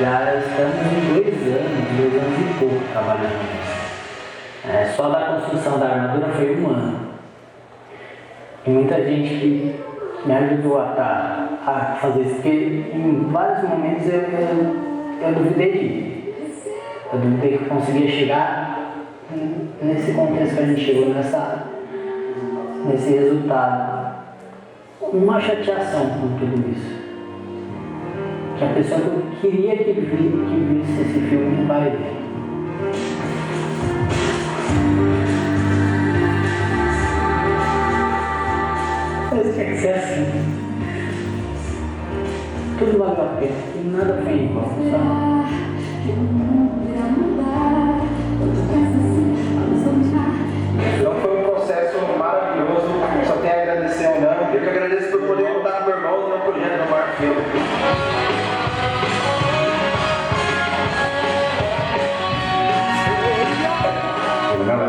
já estamos em 2 anos e pouco trabalhando. Só da construção da armadura foi 1 ano. E muita gente que me ajudou a fazer isso, porque em vários momentos eu duvidei disso. Eu duvidei que eu conseguia chegar nesse contexto que a gente chegou, nesse resultado. Uma chateação com tudo isso. Que a pessoa que eu queria que visse esse filme não vai ver. Mas tinha que ser assim. Tudo valeu a pena, e nada foi em vão, sabe? Então foi um processo maravilhoso, só tenho a agradecer ao Nando. Eu que agradeço por poder contar com o meu irmão no projeto do Marco Filme.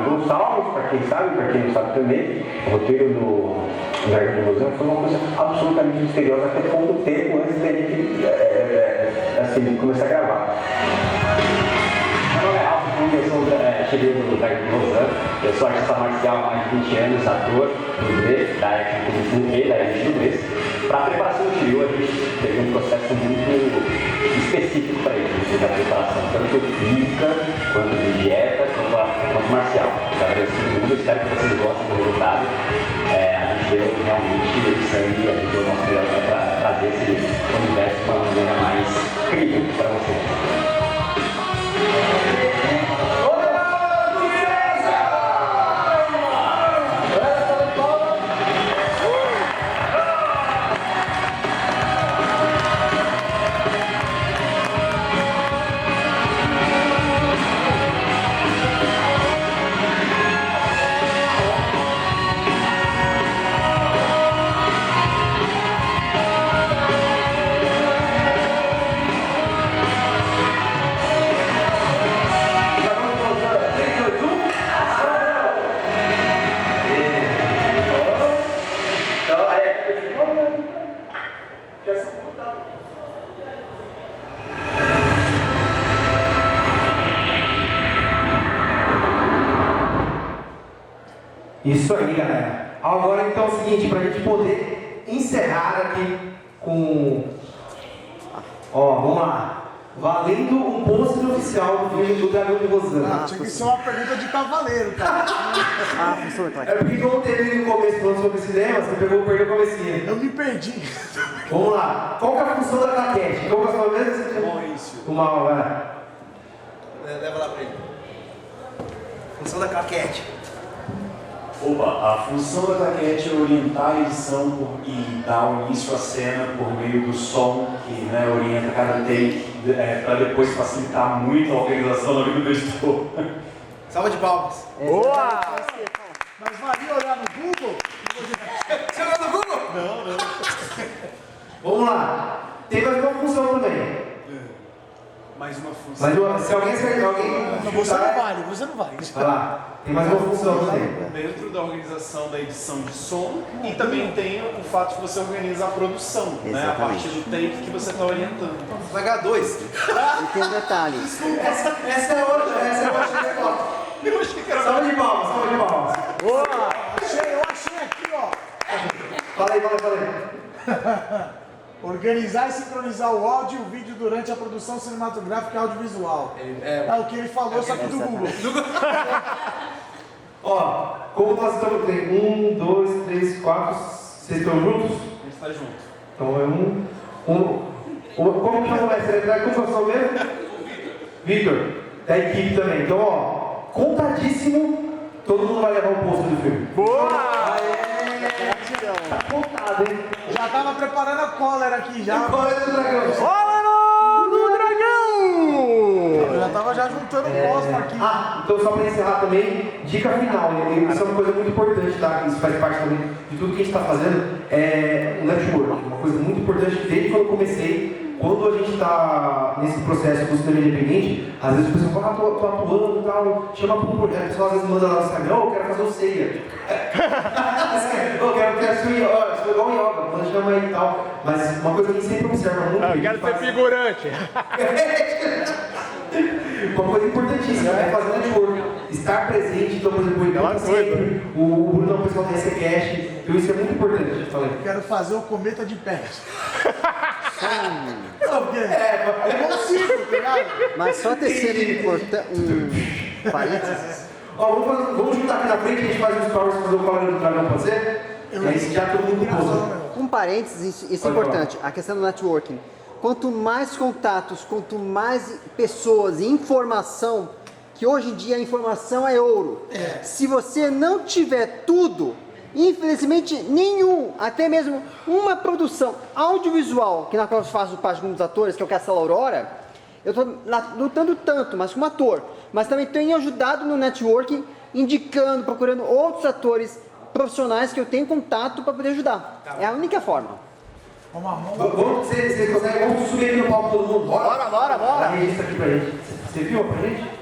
Gonçalves, para quem sabe, para quem não sabe também, o roteiro do Dragão de Rosan foi uma coisa absolutamente misteriosa até pouco tempo antes da gente começar a gravar. Meu nome é Alfa, eu sou cheguei do Dragão de Rosan, eu sou artista marcial há mais de 20 anos, ator, dublê, da arte do Kung Fu e da arte do dublês. Para a preparação do Shiryu, a gente teve um processo muito específico para isso, da preparação tanto física, quanto de dieta, quanto marcial. Agradeço todo mundo, espero que vocês gostem do resultado. A gente deu realmente sangue, a gente deu o nosso melhor para trazer esse universo de uma maneira mais incrível para vocês. Isso aí, galera. Agora então é o seguinte, pra gente poder encerrar aqui com... vamos lá. Valendo um pôster oficial do filme do Dragão de Rosan. Tinha que ser uma pergunta de cavaleiro, cara. É porque como teve no começo falando sobre cinema, você perdeu o comecinho. Eu me perdi. Vamos lá. Qual que é a função da claquete? Qual que é a sua mesmo? Maurício. O Mal, vai. Leva lá pra ele. Função da claquete. Opa, a função da claquete é orientar a edição e dar o início à cena por meio do som que orienta cada take, para depois facilitar muito a organização da vida do editor. Salva de palmas. Boa! Mas valia olhar no Google? Você olhou no Google? Não. Vamos lá. Tem mais uma função também. Mais uma função. Mas se alguém acertar, Você não vale, você não vale. Vai lá. Tem mais uma função também. Dentro da organização da edição de som e também tem o fato de você organizar a produção, né? A partir do take que você está orientando. Vai ganhar 2. E tem um detalhe. Essa é outra. Eu achei que era Salva de palmas, salva de palmas. Boa! Eu achei aqui, ó. Fala aí. Organizar e sincronizar o áudio e o vídeo durante a produção cinematográfica e audiovisual. É o que ele falou, só que do Google. Ó, como nós estamos. Tem 1, 2, 3, 4. Vocês estão juntos? A gente está junto. Então é como que chama o mestre? Como que é o seu nome mesmo? Vitor, da equipe também. Então, ó, contadíssimo, todo mundo vai levar o posto do filme. Boa! Tá contado, hein? Já tava preparando a cólera aqui já. Cólera do dragão. Cólera do dragão! Eu já tava juntando o posto aqui. Então só para encerrar também, dica final, né? Isso é uma coisa muito importante, tá? Isso faz parte também de tudo que a gente está fazendo, é o network. Uma coisa muito importante que desde quando eu comecei, quando a gente está nesse processo do cinema independente, às vezes o pessoal fala, tô atuando e tal, chama para um projeto, o pessoal às vezes manda lá no Instagram, eu quero fazer o ceia. Eu quero ser igual o yoga, quando chama aí e tal. Mas uma coisa que a gente sempre observa muito. Eu quero ser figurante. Uma coisa importantíssima é fazer network, estar presente. Então, por exemplo, o Bruno é um pessoal da SCCast, então isso é muito importante. Eu quero fazer o cometa de pés. Eu consigo, tá ligado? Mas só terceiro um parênteses. Ó, vamos juntar aqui na frente, a gente faz os stories para fazer o Cólera do Dragão, pode ser? E aí já todo mundo pousa. Um parênteses, isso é importante, a questão do networking. Quanto mais contatos, quanto mais pessoas e informação, que hoje em dia a informação é ouro. Se você não tiver tudo, infelizmente nenhum, até mesmo uma produção audiovisual, que na qual eu faço parte de um dos atores, que é o Castelo Aurora, eu estou lutando tanto, mas como ator, mas também tenho ajudado no networking, indicando, procurando outros atores profissionais que eu tenho contato para poder ajudar. É a única forma. Vocês conseguem? Vamos subir aqui no palco todo mundo. Bora. Registra aqui pra gente. Você viu pra gente?